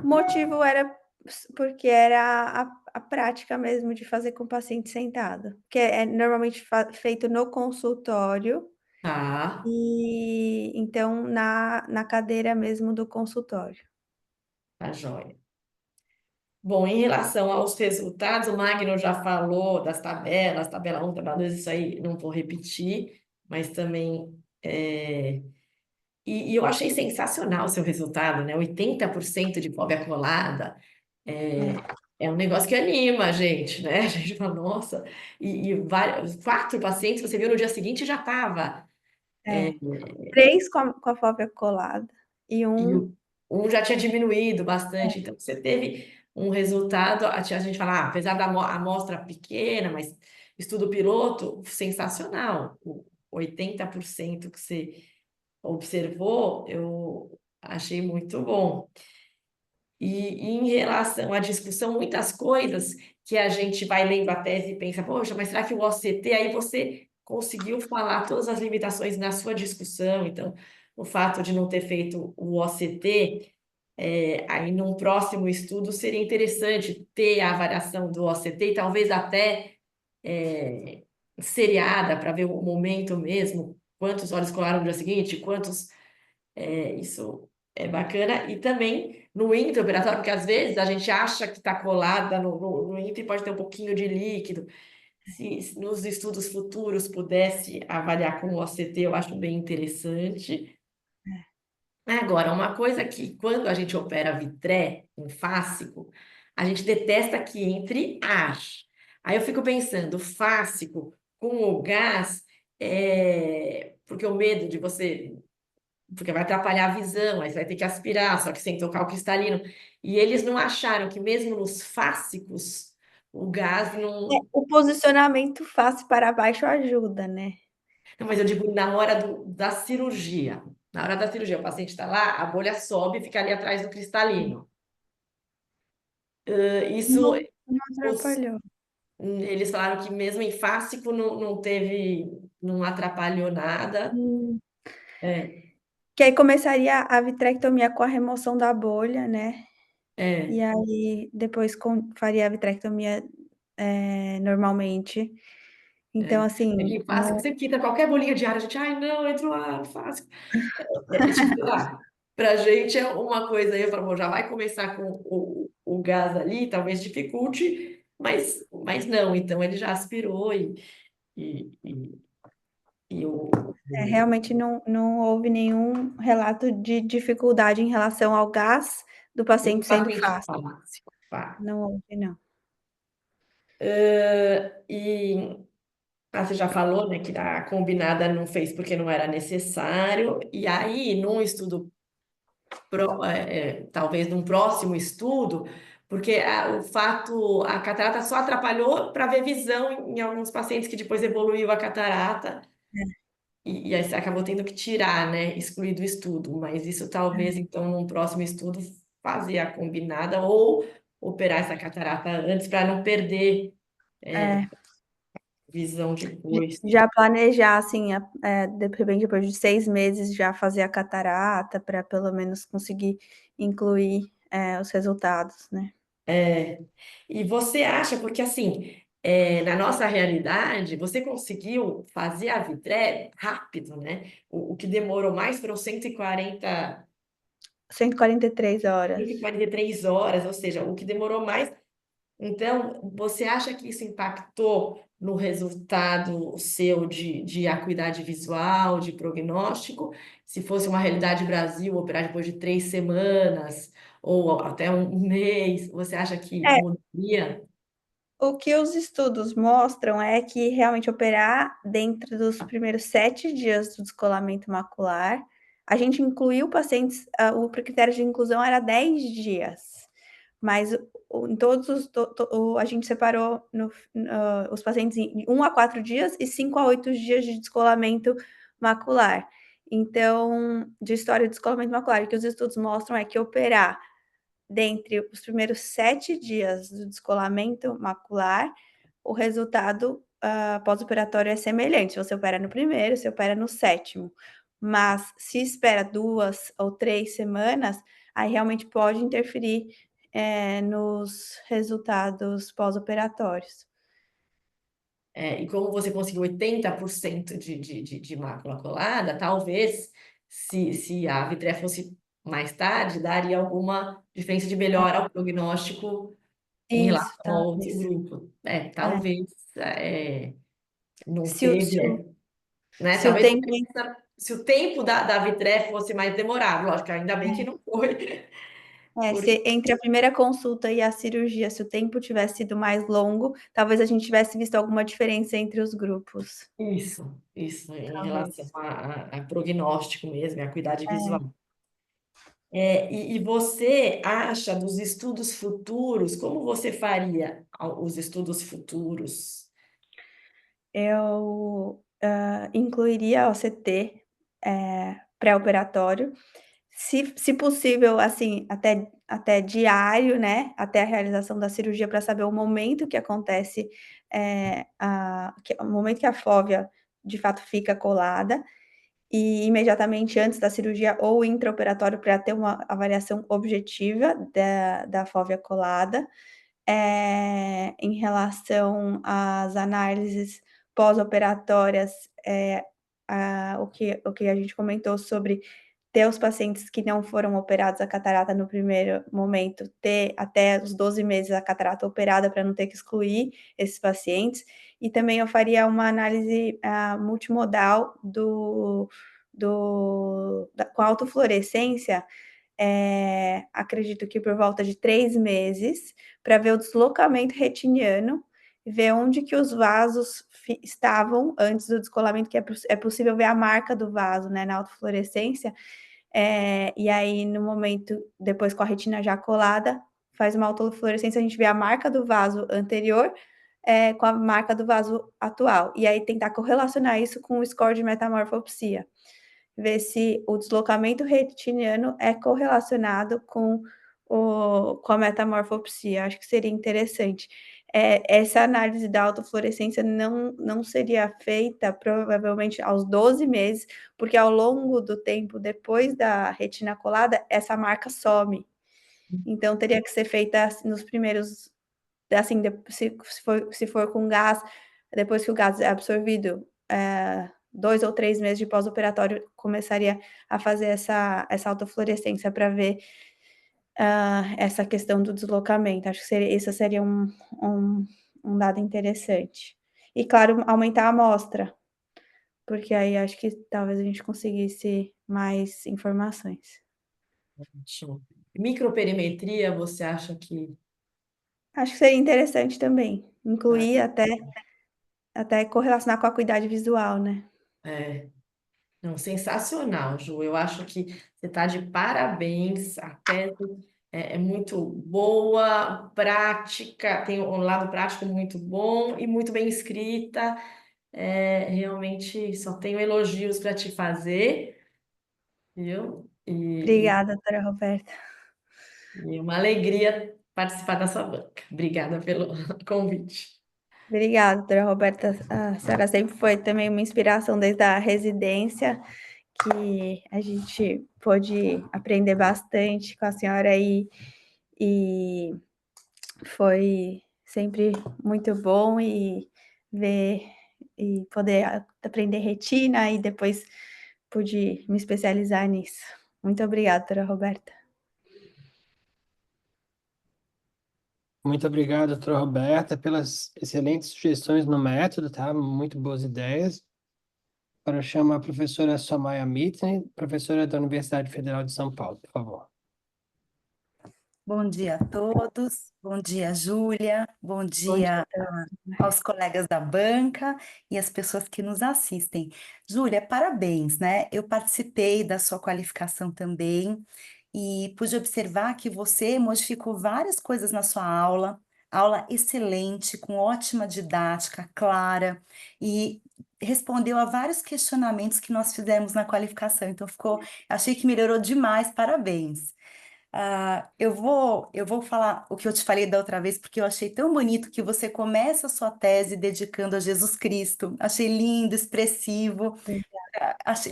Speaker 2: O motivo era porque era a prática mesmo de fazer com o paciente sentado, que é normalmente feito no consultório
Speaker 4: Tá,
Speaker 2: e então na cadeira mesmo do consultório.
Speaker 4: tá joia. Bom, em relação aos resultados, o Magno já falou das tabelas, tabela 1, tabela 2, isso aí não vou repetir, mas também. E eu achei sensacional o seu resultado, né? 80% de fóbia colada. É,
Speaker 2: É,
Speaker 4: é um negócio que anima a gente, né? A gente fala, nossa, e vários, 4 pacientes, você viu no dia seguinte já estava.
Speaker 2: é. 3 com a fóvea colada e
Speaker 4: E
Speaker 2: um
Speaker 4: um já tinha diminuído bastante, então você teve um resultado, a gente fala, apesar da amostra pequena, mas estudo piloto, sensacional. O 80% que você observou, eu achei muito bom. E em relação à discussão, muitas coisas que a gente vai lendo a tese e pensa, poxa, mas será que o OCT, aí você conseguiu falar todas as limitações na sua discussão, então, o fato de não ter feito o OCT, aí num próximo estudo seria interessante ter a avaliação do OCT e talvez até é, seriada para ver o momento mesmo, quantos olhos colaram no dia seguinte, quantos isso é bacana. E também no intraoperatório, porque às vezes a gente acha que está colada no intra e pode ter um pouquinho de líquido. Se nos estudos futuros pudesse avaliar com o OCT, eu acho bem interessante. Agora, uma coisa que quando a gente opera vitré em fásico, a gente detesta que entre ar. Aí eu fico pensando, fásico com o gás, porque o medo de você porque vai atrapalhar a visão, aí você vai ter que aspirar, só que sem tocar o cristalino. E eles não acharam que mesmo nos fásicos o gás não.
Speaker 2: o posicionamento face para baixo ajuda, né.
Speaker 4: Não, mas eu digo na hora da cirurgia. Na hora da cirurgia, o paciente está lá, a bolha sobe e fica ali atrás do cristalino. Isso,
Speaker 2: Não
Speaker 4: os-
Speaker 2: atrapalhou.
Speaker 4: eles falaram que mesmo em fásico não teve, não atrapalhou nada.
Speaker 2: Hum.
Speaker 4: É,
Speaker 2: Que aí começaria a vitrectomia com a remoção da bolha, né, e
Speaker 4: é.
Speaker 2: aí depois faria a vitrectomia, normalmente. Então,
Speaker 4: É
Speaker 2: assim,
Speaker 4: que fásico,
Speaker 2: não
Speaker 4: você quita qualquer bolinha de ar, a gente, ai, não, entra o ar, fásico. Tipo, sei lá, pra gente é uma coisa aí, eu falo, bom, já vai começar com o gás ali, talvez dificulte, mas não, então ele já aspirou e, e, e
Speaker 2: realmente não houve nenhum relato de dificuldade em relação ao gás do paciente
Speaker 4: o
Speaker 2: sendo
Speaker 4: paciente
Speaker 2: fácil.
Speaker 4: fásico, pá.
Speaker 2: Não houve, não.
Speaker 4: E você já falou, né, que a combinada não fez porque não era necessário, e aí, num estudo talvez num próximo estudo, porque o fato, a catarata só atrapalhou para ver visão em alguns pacientes que depois evoluiu a catarata, e aí você acabou tendo que tirar, né, excluir do estudo, mas isso talvez, então, num próximo estudo, fazer a combinada ou operar essa catarata antes para não perder
Speaker 2: É,
Speaker 4: visão depois.
Speaker 2: já planejar, assim, de repente, depois de 6 meses, já fazer a catarata para pelo menos conseguir incluir, os resultados, né.
Speaker 4: E você acha, porque assim, na nossa realidade, você conseguiu fazer a vitré rápido, né? O que demorou mais foram
Speaker 2: 143 horas.
Speaker 4: 143 horas, ou seja, o que demorou mais. Então, você acha que isso impactou no resultado seu de acuidade visual, de prognóstico? Se fosse uma realidade Brasil, operar depois de 3 semanas ou até um mês, você acha que
Speaker 2: É,
Speaker 4: mudaria?
Speaker 2: o que os estudos mostram é que realmente operar dentro dos primeiros 7 dias do descolamento macular, a gente incluiu pacientes, o critério de inclusão era 10 dias, mas em todos a gente separou os pacientes em 1 a 4 dias e 5 a 8 dias de descolamento macular. Então, de história de descolamento macular, o que os estudos mostram é que operar dentre os primeiros 7 dias do descolamento macular, o resultado pós-operatório é semelhante. Se você opera no primeiro, você opera no 7º. Mas se espera 2 ou 3 semanas, aí realmente pode interferir nos resultados pós-operatórios.
Speaker 4: E como você conseguiu 80% de mácula colada, talvez, se a vitreia fosse mais tarde, daria alguma diferença de melhora ao prognóstico em
Speaker 2: Isso,
Speaker 4: relação ao outro
Speaker 2: talvez.
Speaker 4: grupo.
Speaker 2: É.
Speaker 4: Talvez não
Speaker 2: Se o, se o,
Speaker 4: teve, né?
Speaker 2: se o
Speaker 4: Talvez
Speaker 2: tempo
Speaker 4: se o tempo da vitreia fosse mais demorado, lógico, ainda bem que não foi.
Speaker 2: se entre a primeira consulta e a cirurgia, se o tempo tivesse sido mais longo, talvez a gente tivesse visto alguma diferença entre os grupos.
Speaker 4: Isso, em relação
Speaker 2: Talvez.
Speaker 4: a prognóstico mesmo, a acuidade
Speaker 2: É.
Speaker 4: visual. E você acha dos estudos futuros, como você faria os estudos futuros?
Speaker 2: Eu incluiria OCT pré-operatório, se possível, assim, até diário, né? Até a realização da cirurgia, para saber o momento que acontece, o momento que a fóvea de fato fica colada, e imediatamente antes da cirurgia ou intraoperatório, para ter uma avaliação objetiva da fóvea colada. Em relação às análises pós-operatórias, o que a gente comentou sobre ter os pacientes que não foram operados a catarata no primeiro momento, ter até os 12 meses a catarata operada para não ter que excluir esses pacientes. E também eu faria uma análise multimodal com autofluorescência, acredito que por volta de 3 meses, para ver o deslocamento retiniano, ver onde que os vasos estavam antes do descolamento, que é possível ver a marca do vaso, né, na autofluorescência. E aí, no momento, depois com a retina já colada, faz uma autofluorescência, a gente vê a marca do vaso anterior, com a marca do vaso atual. E aí tentar correlacionar isso com o score de metamorfopsia. Ver se o deslocamento retiniano é correlacionado com a metamorfopsia. Acho que seria interessante. Essa análise da autofluorescência não seria feita provavelmente aos 12 meses, porque ao longo do tempo depois da retina colada, essa marca some. Então teria que ser feita nos primeiros, assim, se for com gás, depois que o gás é absorvido, 2 ou 3 meses de pós-operatório, começaria a fazer essa autofluorescência para ver essa questão do deslocamento. Acho que isso seria um dado interessante. E, claro, aumentar a amostra, porque aí acho que talvez a gente conseguisse mais informações.
Speaker 4: Show. Microperimetria, você acha que...
Speaker 2: Acho que seria interessante também, incluir até correlacionar com a acuidade visual, né?
Speaker 4: Não, sensacional, Ju. Eu acho que você está de parabéns. A tese é muito boa, prática, tem um lado prático muito bom e muito bem escrita. Realmente só tenho elogios para te fazer, viu?
Speaker 2: Obrigada, doutora Roberta.
Speaker 4: E uma alegria participar da sua banca. Obrigada pelo convite.
Speaker 2: Obrigada, doutora Roberta. A senhora sempre foi também uma inspiração desde a residência, que a gente pôde aprender bastante com a senhora e foi sempre muito bom e ver e poder aprender retina e depois pude me especializar nisso. Muito obrigada, doutora Roberta.
Speaker 1: Muito obrigado, doutora Roberta, pelas excelentes sugestões no método, tá? Muito boas ideias. Para chamar a professora Somaya Mitton, professora da Universidade Federal de São Paulo, por favor.
Speaker 5: Bom dia a todos, bom dia, Júlia, bom dia aos colegas da banca e às pessoas que nos assistem. Júlia, parabéns, né? Eu participei da sua qualificação também e pude observar que você modificou várias coisas na sua aula excelente, com ótima didática, clara, e respondeu a vários questionamentos que nós fizemos na qualificação. Então, achei que melhorou demais, parabéns. Eu vou falar o que eu te falei da outra vez, porque eu achei tão bonito que você começa a sua tese dedicando a Jesus Cristo. Achei lindo, expressivo.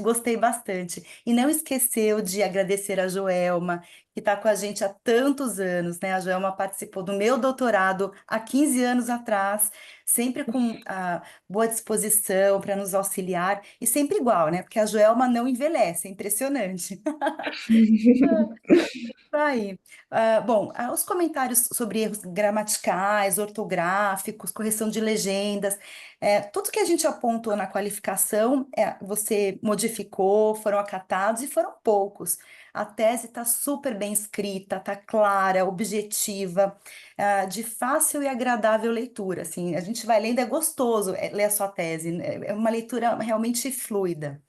Speaker 5: Gostei bastante. E não esqueceu de agradecer a Joelma, que está com a gente há tantos anos, né? A Joelma participou do meu doutorado há 15 anos atrás, sempre com boa disposição para nos auxiliar, e sempre igual, né? Porque a Joelma não envelhece, é impressionante. Tá aí. Bom, os comentários sobre erros gramaticais, ortográficos, correção de legendas, tudo que a gente apontou na qualificação, você modificou, foram acatados e foram poucos. A tese está super bem escrita, está clara, objetiva, de fácil e agradável leitura. Assim, a gente vai lendo, é gostoso ler a sua tese, né? É uma leitura realmente fluida.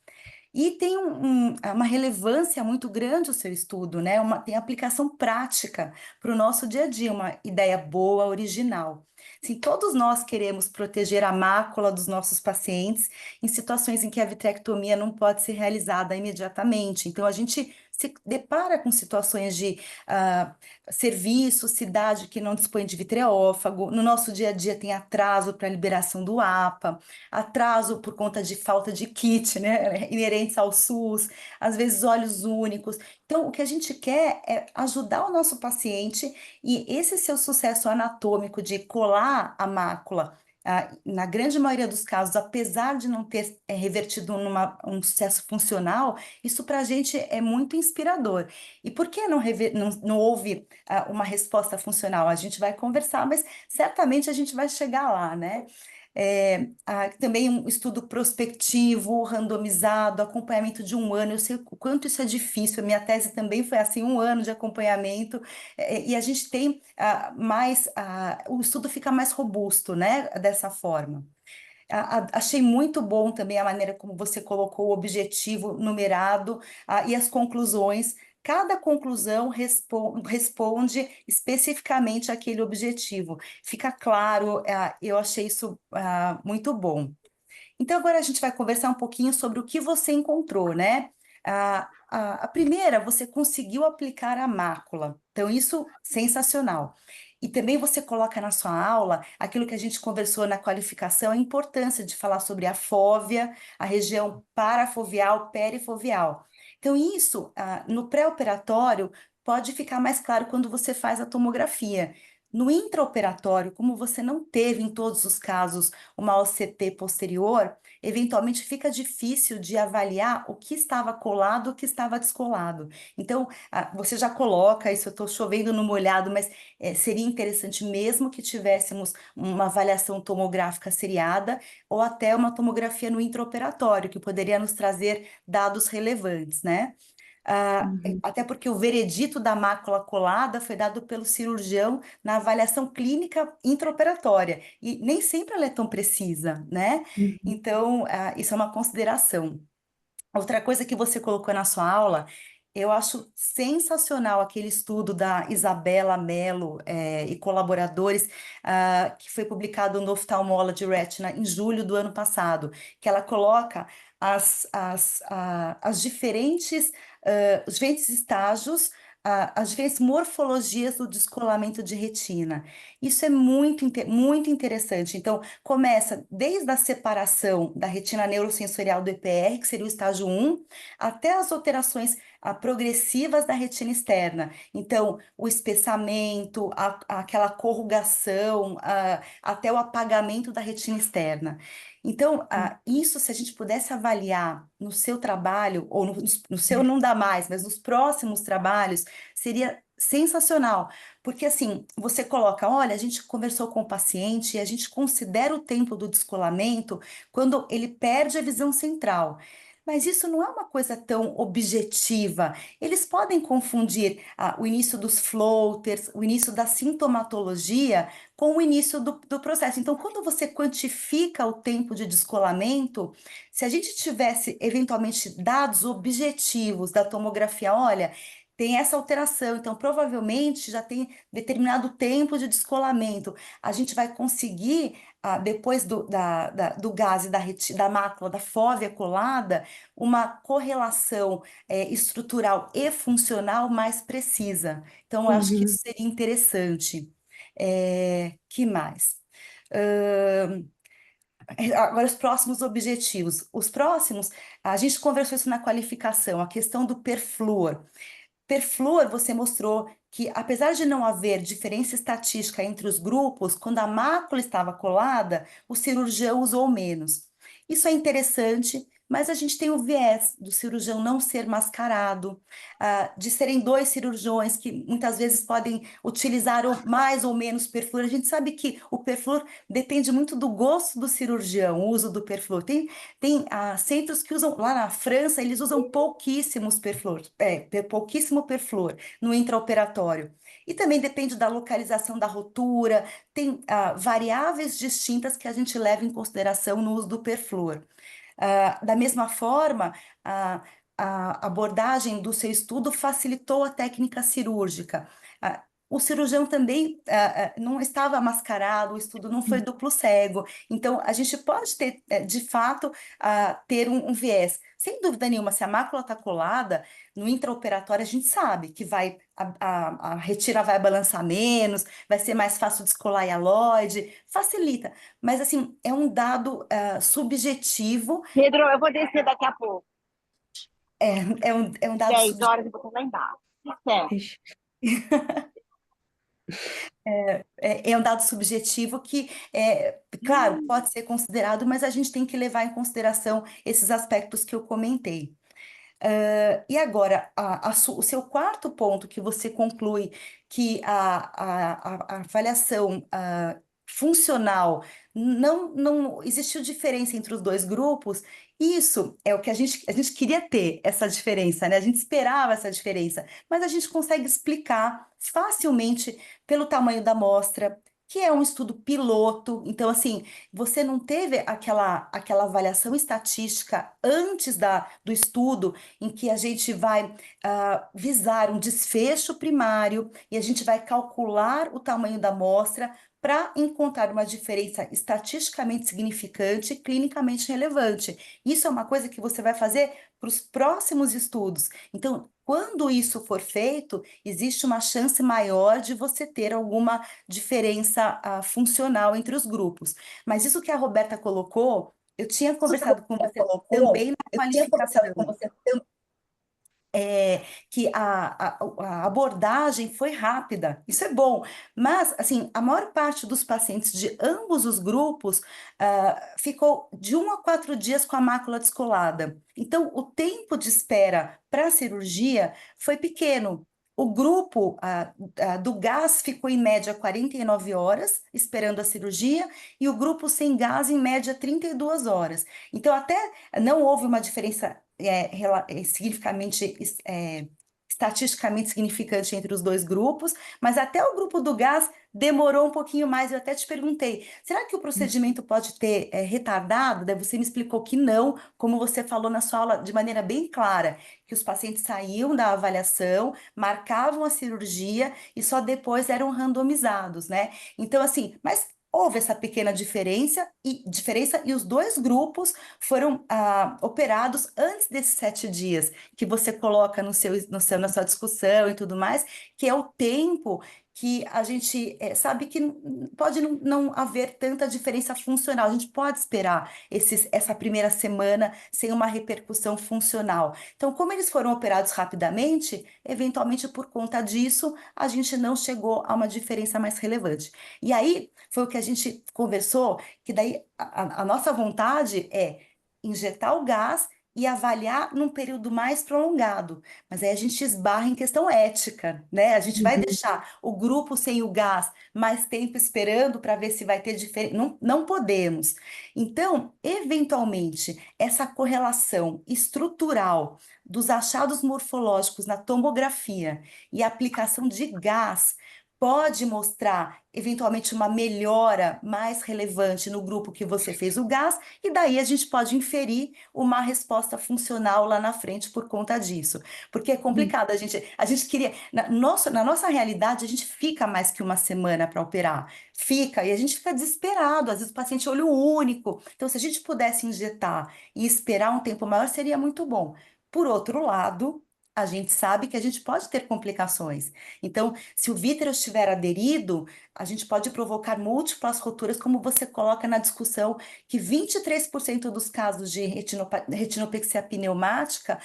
Speaker 5: E tem uma relevância muito grande o seu estudo, né? Tem aplicação prática para o nosso dia a dia, uma ideia boa, original. Sim, todos nós queremos proteger a mácula dos nossos pacientes em situações em que a vitrectomia não pode ser realizada imediatamente. Então, a gente se depara com situações de ah, serviço, cidade que não dispõe de vitreófago. No nosso dia a dia tem atraso para a liberação do APA, atraso por conta de falta de kit, né, inerentes ao SUS, às vezes olhos únicos. Então, o que a gente quer é ajudar o nosso paciente e esse seu sucesso anatômico de colar a mácula, na grande maioria dos casos, apesar de não ter revertido um sucesso funcional, isso para a gente é muito inspirador. E por que não houve uma resposta funcional? A gente vai conversar, mas certamente a gente vai chegar lá, né? Também um estudo prospectivo, randomizado, acompanhamento de um ano. Eu sei o quanto isso é difícil. A minha tese também foi assim, um ano de acompanhamento, e a gente tem o estudo fica mais robusto, né? Dessa forma. Achei muito bom também a maneira como você colocou o objetivo numerado, e as conclusões. Cada conclusão responde especificamente àquele objetivo. Fica claro, eu achei isso muito bom. Então, agora a gente vai conversar um pouquinho sobre o que você encontrou, né? A primeira, você conseguiu aplicar a mácula. Então, isso sensacional. E também você coloca na sua aula aquilo que a gente conversou na qualificação, a importância de falar sobre a fóvea, a região parafoveal, perifoveal. Então, isso, no pré-operatório, pode ficar mais claro quando você faz a tomografia. No intraoperatório, como você não teve em todos os casos uma OCT posterior, eventualmente fica difícil de avaliar o que estava colado, o que estava descolado. Então, você já coloca, isso eu estou chovendo no molhado, mas seria interessante mesmo que tivéssemos uma avaliação tomográfica seriada ou até uma tomografia no intraoperatório, que poderia nos trazer dados relevantes, né? Até porque o veredito da mácula colada foi dado pelo cirurgião na avaliação clínica intraoperatória, e nem sempre ela é tão precisa, né? Então, isso é uma consideração. Outra coisa que você colocou na sua aula, eu acho sensacional aquele estudo da Isabela Mello e colaboradores, que foi publicado no Ophthalmology Retina em julho do ano passado, que ela coloca os diferentes estágios, as diferentes morfologias do descolamento de retina. Isso é muito interessante. Então, começa desde a separação da retina neurosensorial do EPR, que seria o estágio 1, até as alterações progressivas da retina externa. Então, o espessamento, aquela corrugação, até o apagamento da retina externa. Então, isso, se a gente pudesse avaliar no seu trabalho, ou no seu não dá mais, mas nos próximos trabalhos, seria sensacional. Porque assim, você coloca, olha, a gente conversou com o paciente e a gente considera o tempo do descolamento quando ele perde a visão central. Mas isso não é uma coisa tão objetiva. Eles podem confundir o início dos floaters, o início da sintomatologia com o início do processo. Então, quando você quantifica o tempo de descolamento, se a gente tivesse eventualmente dados objetivos da tomografia, olha, tem essa alteração, então provavelmente já tem determinado tempo de descolamento. A gente vai conseguir, depois do gás e da mácula, da fóvea colada, uma correlação estrutural e funcional mais precisa. Então, eu acho que
Speaker 2: Uhum.
Speaker 5: isso seria interessante. Que mais? Agora, os próximos objetivos. Os próximos, a gente conversou isso na qualificação, a questão do perfluor. Perfluor, você mostrou que, apesar de não haver diferença estatística entre os grupos, quando a mácula estava colada, o cirurgião usou menos. Isso é interessante, mas a gente tem o viés do cirurgião não ser mascarado, de serem dois cirurgiões que muitas vezes podem utilizar mais ou menos perfluor. A gente sabe que o perfluor depende muito do gosto do cirurgião, o uso do perfluor. Tem centros que usam, lá na França, eles usam pouquíssimos perfluor, pouquíssimo perfluor no intraoperatório. E também depende da localização da rotura, tem variáveis distintas que a gente leva em consideração no uso do perfluor. Da mesma forma, a abordagem do seu estudo facilitou a técnica cirúrgica. O cirurgião também não estava mascarado, o estudo não foi duplo cego. Então, a gente pode ter, de fato, ter um viés. Sem dúvida nenhuma, se a mácula está colada, no intraoperatório a gente sabe que a retira vai balançar menos, vai ser mais fácil descolar hialoide, facilita. Mas, assim, é um dado subjetivo,
Speaker 6: Pedro, eu vou descer daqui a pouco.
Speaker 5: é um dado
Speaker 6: 10 horas eu vou estar lá embaixo. Certo.
Speaker 2: Ixi.
Speaker 5: É um dado subjetivo que, claro, pode ser considerado, mas a gente tem que levar em consideração esses aspectos que eu comentei. E agora, o seu quarto ponto que você conclui que a avaliação funcional não existiu diferença entre os dois grupos, isso é o que a gente queria ter, essa diferença, né? A gente esperava essa diferença, mas a gente consegue explicar facilmente pelo tamanho da amostra, que é um estudo piloto. Então, assim, você não teve aquela avaliação estatística antes do estudo, em que a gente vai visar um desfecho primário e a gente vai calcular o tamanho da amostra para encontrar uma diferença estatisticamente significante e clinicamente relevante. Isso é uma coisa que você vai fazer para os próximos estudos. Então, quando isso for feito, existe uma chance maior de você ter alguma diferença funcional entre os grupos. Mas isso que a Roberta colocou, eu tinha conversado com você também na qualificação, que a abordagem foi rápida, isso é bom, mas, assim, a maior parte dos pacientes de ambos os grupos ficou de 1 a 4 dias com a mácula descolada. Então, o tempo de espera para a cirurgia foi pequeno. O grupo do gás ficou, em média, 49 horas esperando a cirurgia, e o grupo sem gás, em média, 32 horas. Então, até não houve uma diferença significativamente, estatisticamente significante entre os dois grupos, mas até o grupo do gás demorou um pouquinho mais. Eu até te perguntei, será que o procedimento pode ter retardado? Daí você me explicou que não, como você falou na sua aula de maneira bem clara, que os pacientes saíam da avaliação, marcavam a cirurgia e só depois eram randomizados, né? Então, assim, mas houve essa pequena diferença, e os dois grupos foram operados antes desses 7 dias que você coloca na sua discussão e tudo mais, que é o tempo que a gente sabe que pode não haver tanta diferença funcional. A gente pode esperar essa primeira semana sem uma repercussão funcional. Então, como eles foram operados rapidamente, eventualmente por conta disso, a gente não chegou a uma diferença mais relevante. E aí, foi o que a gente conversou, que daí a nossa vontade é injetar o gás e avaliar num período mais prolongado. Mas aí a gente esbarra em questão ética, né? A gente vai deixar o grupo sem o gás mais tempo esperando para ver se vai ter diferença. Não, não podemos. Então, eventualmente, essa correlação estrutural dos achados morfológicos na tomografia e a aplicação de gás pode mostrar eventualmente uma melhora mais relevante no grupo que você fez o gás, e daí a gente pode inferir uma resposta funcional lá na frente por conta disso. Porque é complicado, a gente queria. Na nossa realidade, a gente fica mais que uma semana para operar. Fica, e a gente fica desesperado, às vezes o paciente é olho único. Então, se a gente pudesse injetar e esperar um tempo maior, seria muito bom. Por outro lado, a gente sabe que a gente pode ter complicações. Então, se o vítreo estiver aderido, a gente pode provocar múltiplas roturas, como você coloca na discussão, que 23% dos casos de retinopexia pneumática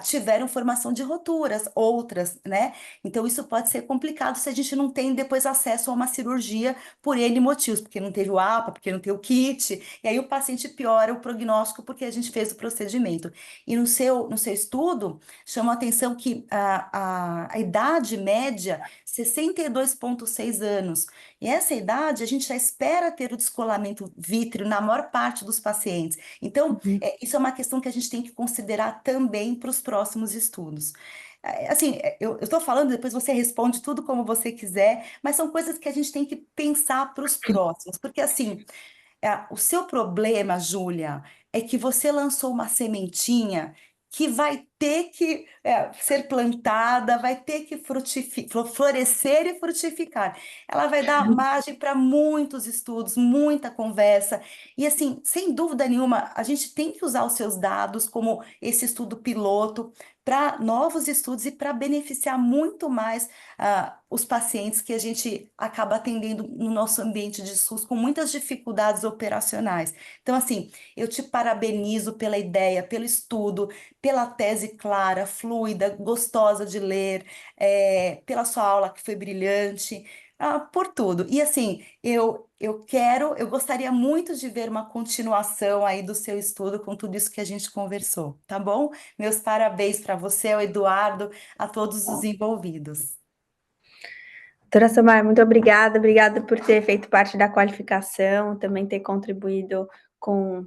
Speaker 5: tiveram formação de roturas, outras, né? Então, isso pode ser complicado se a gente não tem depois acesso a uma cirurgia por N motivos, porque não teve o APA, porque não tem o kit, e aí o paciente piora o prognóstico porque a gente fez o procedimento. E no seu estudo, chamou a atenção que a idade média, 62,6 anos. E essa idade, a gente já espera ter o descolamento vítreo na maior parte dos pacientes. Então, isso é uma questão que a gente tem que considerar também para os próximos estudos. Assim, eu estou falando, depois você responde tudo como você quiser, mas são coisas que a gente tem que pensar para os próximos, porque assim, o seu problema, Júlia, é que você lançou uma sementinha que vai ter que ser plantada, vai ter que florescer e frutificar. Ela vai dar margem para muitos estudos, muita conversa. E assim, sem dúvida nenhuma, a gente tem que usar os seus dados como esse estudo piloto para novos estudos e para beneficiar muito mais os pacientes que a gente acaba atendendo no nosso ambiente de SUS com muitas dificuldades operacionais. Então, assim, eu te parabenizo pela ideia, pelo estudo, pela tese clara, fluida, gostosa de ler, pela sua aula que foi brilhante, por tudo. E assim, eu gostaria muito de ver uma continuação aí do seu estudo com tudo isso que a gente conversou, tá bom? Meus parabéns para você, ao Eduardo, a todos os envolvidos.
Speaker 2: Doutora Samar, muito obrigada por ter feito parte da qualificação, também ter contribuído com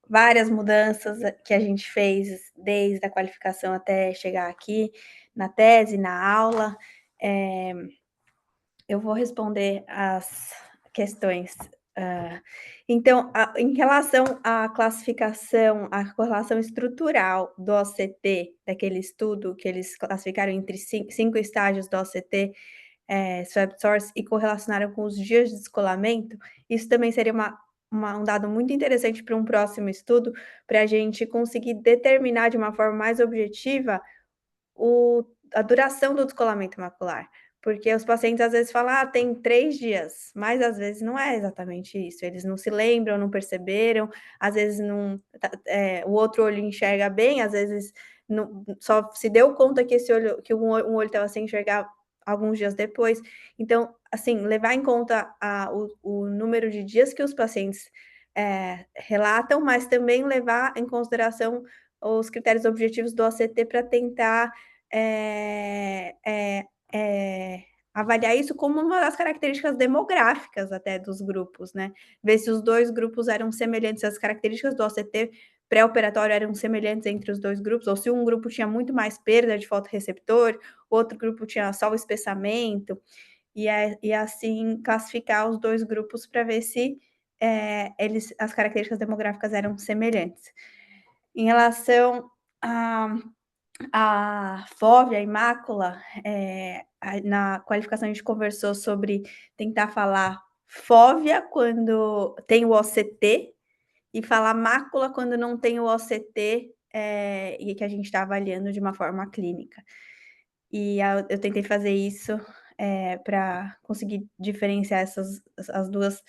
Speaker 2: várias mudanças que a gente fez desde a qualificação até chegar aqui na tese, na aula. Eu vou responder as questões. Então, em relação à classificação, a correlação estrutural do OCT, daquele estudo que eles classificaram entre cinco estágios do OCT, Swab Source, e correlacionaram com os dias de descolamento, isso também seria um dado muito interessante para um próximo estudo, para a gente conseguir determinar de uma forma mais objetiva a duração do descolamento macular. Porque os pacientes às vezes falam, tem 3 dias, mas às vezes não é exatamente isso. Eles não se lembram, não perceberam, às vezes não, o outro olho enxerga bem, às vezes não, só se deu conta que um olho estava sem enxergar alguns dias depois. Então, assim, levar em conta o número de dias que os pacientes relatam, mas também levar em consideração os critérios objetivos do OCT para tentar avaliar isso como uma das características demográficas até dos grupos, né? Ver se os dois grupos eram semelhantes, as características do OCT pré-operatório eram semelhantes entre os dois grupos, ou se um grupo tinha muito mais perda de fotorreceptor, outro grupo tinha só o espessamento, e assim classificar os dois grupos para ver se as características demográficas eram semelhantes. Em relação a fóvea e mácula, na qualificação a gente conversou sobre tentar falar fóvea quando tem o OCT e falar mácula quando não tem o OCT, e que a gente está avaliando de uma forma clínica. E eu tentei fazer isso para conseguir diferenciar as duas,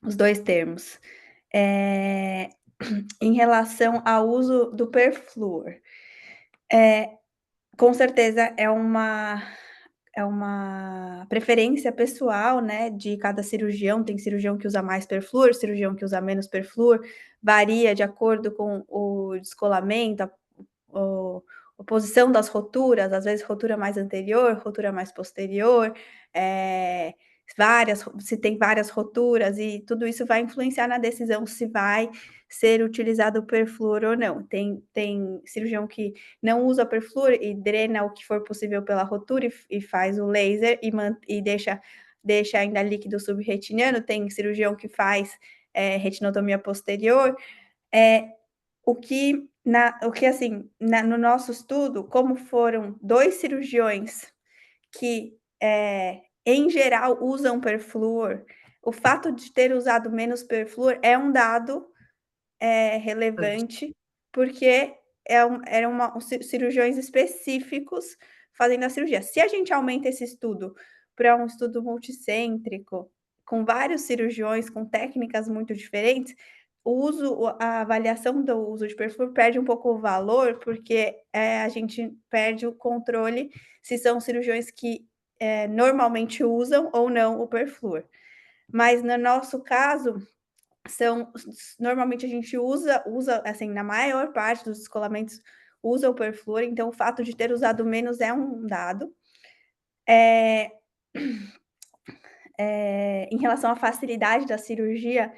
Speaker 2: os dois termos. Em relação ao uso do perfluor, com certeza é uma preferência pessoal, né, de cada cirurgião. Tem cirurgião que usa mais perfluor, cirurgião que usa menos perfluor, varia de acordo com o descolamento, a posição das roturas, às vezes rotura mais anterior, rotura mais posterior, se tem várias roturas, e tudo isso vai influenciar na decisão se vai ser utilizado o perfluor ou não. Tem cirurgião que não usa perfluor e drena o que for possível pela rotura e faz o laser e deixa ainda líquido subretiniano. Tem cirurgião que faz retinotomia posterior. No nosso estudo, como foram 2 cirurgiões que, em geral, usam perfluor, o fato de ter usado menos perfluor é um dado relevante, porque eram cirurgiões específicos fazendo a cirurgia. Se a gente aumenta esse estudo para um estudo multicêntrico, com vários cirurgiões, com técnicas muito diferentes, a avaliação do uso de perfluor perde um pouco o valor, porque a gente perde o controle se são cirurgiões que normalmente usam ou não o perfluor. Mas no nosso caso, normalmente a gente usa assim, na maior parte dos descolamentos usa o perfluor, então o fato de ter usado menos é um dado. Em relação à facilidade da cirurgia,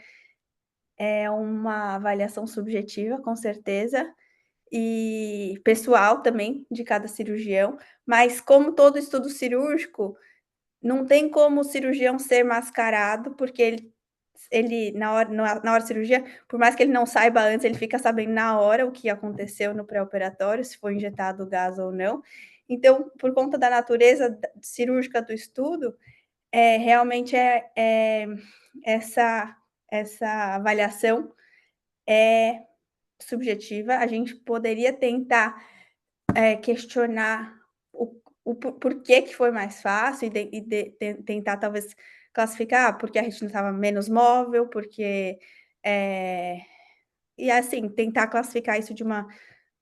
Speaker 2: é uma avaliação subjetiva, com certeza, e pessoal também, de cada cirurgião, mas como todo estudo cirúrgico, não tem como o cirurgião ser mascarado, porque ele na hora da cirurgia, por mais que ele não saiba antes, ele fica sabendo na hora o que aconteceu no pré-operatório, se foi injetado gás ou não. Então, por conta da natureza cirúrgica do estudo, realmente essa avaliação é subjetiva. A gente poderia tentar questionar o porquê que foi mais fácil e tentar talvez classificar porque a retina estava menos móvel, porque e assim, tentar classificar isso de uma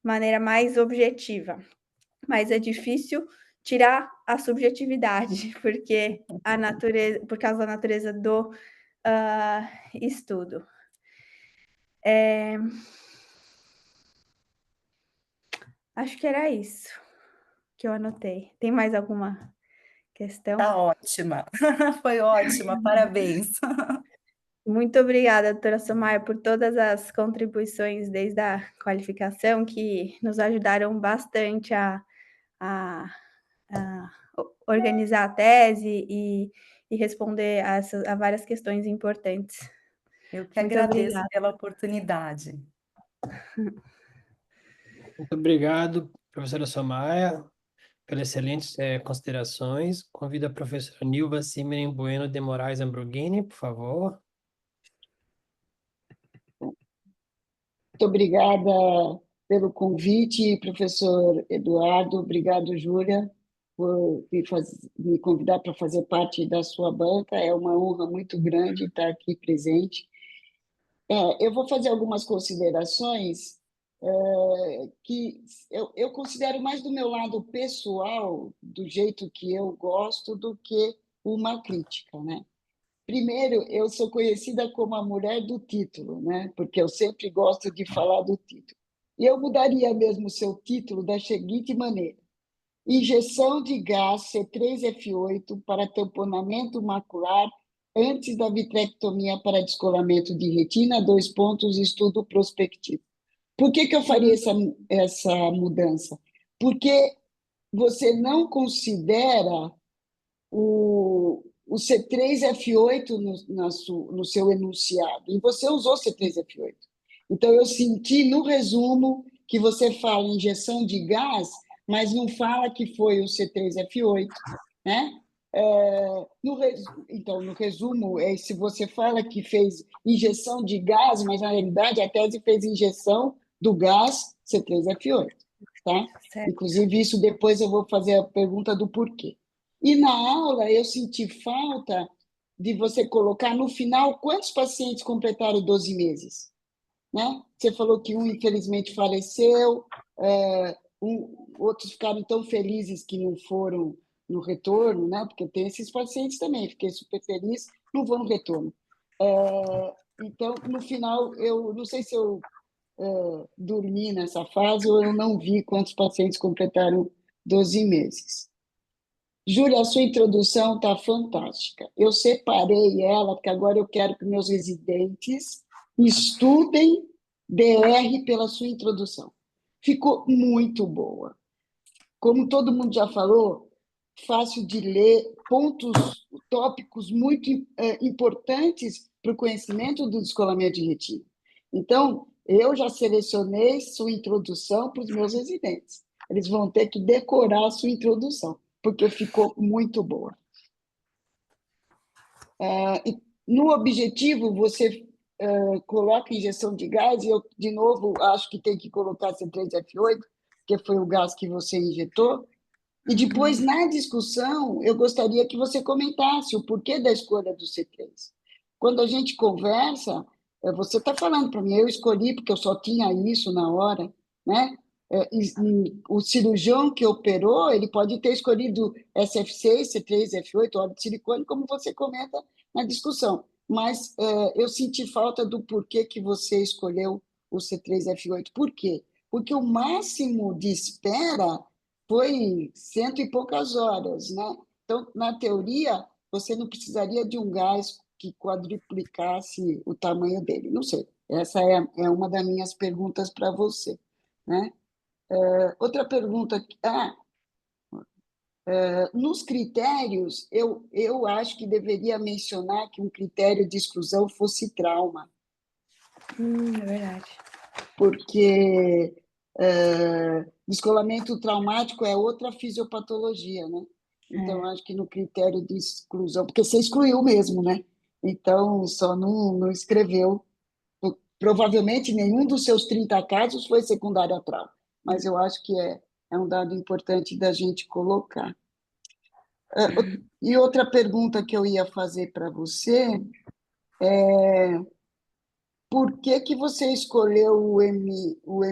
Speaker 2: maneira mais objetiva. Mas é difícil tirar a subjetividade, porque por causa da natureza do estudo. Acho que era isso que eu anotei. Tem mais alguma questão?
Speaker 5: Tá ótima. Foi ótima, parabéns.
Speaker 2: Muito obrigada, doutora Somaia, por todas as contribuições desde a qualificação, que nos ajudaram bastante a organizar a tese e responder a várias questões importantes.
Speaker 5: Eu que
Speaker 2: Muito
Speaker 5: agradeço
Speaker 2: obrigada.
Speaker 5: pela oportunidade.
Speaker 1: Muito obrigado, professora Somaia, pelas excelentes considerações. Convido a professora Nilva Simerin Bueno de Moraes Ambrogini, por favor.
Speaker 7: Muito obrigada pelo convite, professor Eduardo. Obrigado, Júlia, por me convidar para fazer parte da sua banca. É uma honra muito grande estar aqui presente. Eu vou fazer algumas considerações que eu considero mais do meu lado pessoal, do jeito que eu gosto, do que uma crítica, né? Primeiro, eu sou conhecida como a mulher do título, né? Porque eu sempre gosto de falar do título. E eu mudaria mesmo o seu título da seguinte maneira: injeção de gás C3F8 para tamponamento macular antes da vitrectomia para descolamento de retina, estudo prospectivo. Por que eu faria essa mudança? Porque você não considera o C3F8 no seu enunciado, e você usou C3F8. Então, eu senti no resumo que você fala injeção de gás, mas não fala que foi o C3F8, né? Então, no resumo, se você fala que fez injeção de gás, mas na realidade a tese fez injeção do gás C3F8, tá?
Speaker 2: Certo.
Speaker 7: Inclusive, isso depois eu vou fazer a pergunta do porquê. E na aula eu senti falta de você colocar no final quantos pacientes completaram 12 meses. Né? Você falou que um, infelizmente, faleceu, outros ficaram tão felizes que não foram no retorno, né? Porque tem esses pacientes também, fiquei super feliz, não vou no retorno. Então, no final, eu não sei se eu dormi nessa fase ou eu não vi quantos pacientes completaram 12 meses. Júlia, a sua introdução está fantástica. Eu separei ela, porque agora eu quero que meus residentes estudem DR pela sua introdução. Ficou muito boa. Como todo mundo já falou, fácil de ler, pontos, tópicos muito importantes para o conhecimento do descolamento de retina. Então, eu já selecionei sua introdução para os meus residentes. Eles vão ter que decorar a sua introdução, porque ficou muito boa. No objetivo, você coloca injeção de gás, e eu, de novo, acho que tem que colocar C3F8, que foi o gás que você injetou. E depois, na discussão, eu gostaria que você comentasse o porquê da escolha do C3. Quando a gente conversa, você está falando para mim, eu escolhi porque eu só tinha isso na hora, né? O cirurgião que operou, ele pode ter escolhido SF6, C3, F8, óleo de silicone, como você comenta na discussão. Mas eu senti falta do porquê que você escolheu o C3F8. Por quê? Porque o máximo de espera foi 100 e poucas horas, né? Então, na teoria, você não precisaria de um gás que quadruplicasse o tamanho dele. Não sei. Essa é uma das minhas perguntas para você, né? Outra pergunta. Nos critérios, eu acho que deveria mencionar que um critério de exclusão fosse trauma.
Speaker 2: É verdade.
Speaker 7: Porque descolamento traumático é outra fisiopatologia, né? Então, acho que no critério de exclusão, porque você excluiu mesmo, né? Então, só não escreveu. Provavelmente, nenhum dos seus 30 casos foi secundário a trauma, mas eu acho que é um dado importante da gente colocar. E outra pergunta que eu ia fazer para você é por que você escolheu o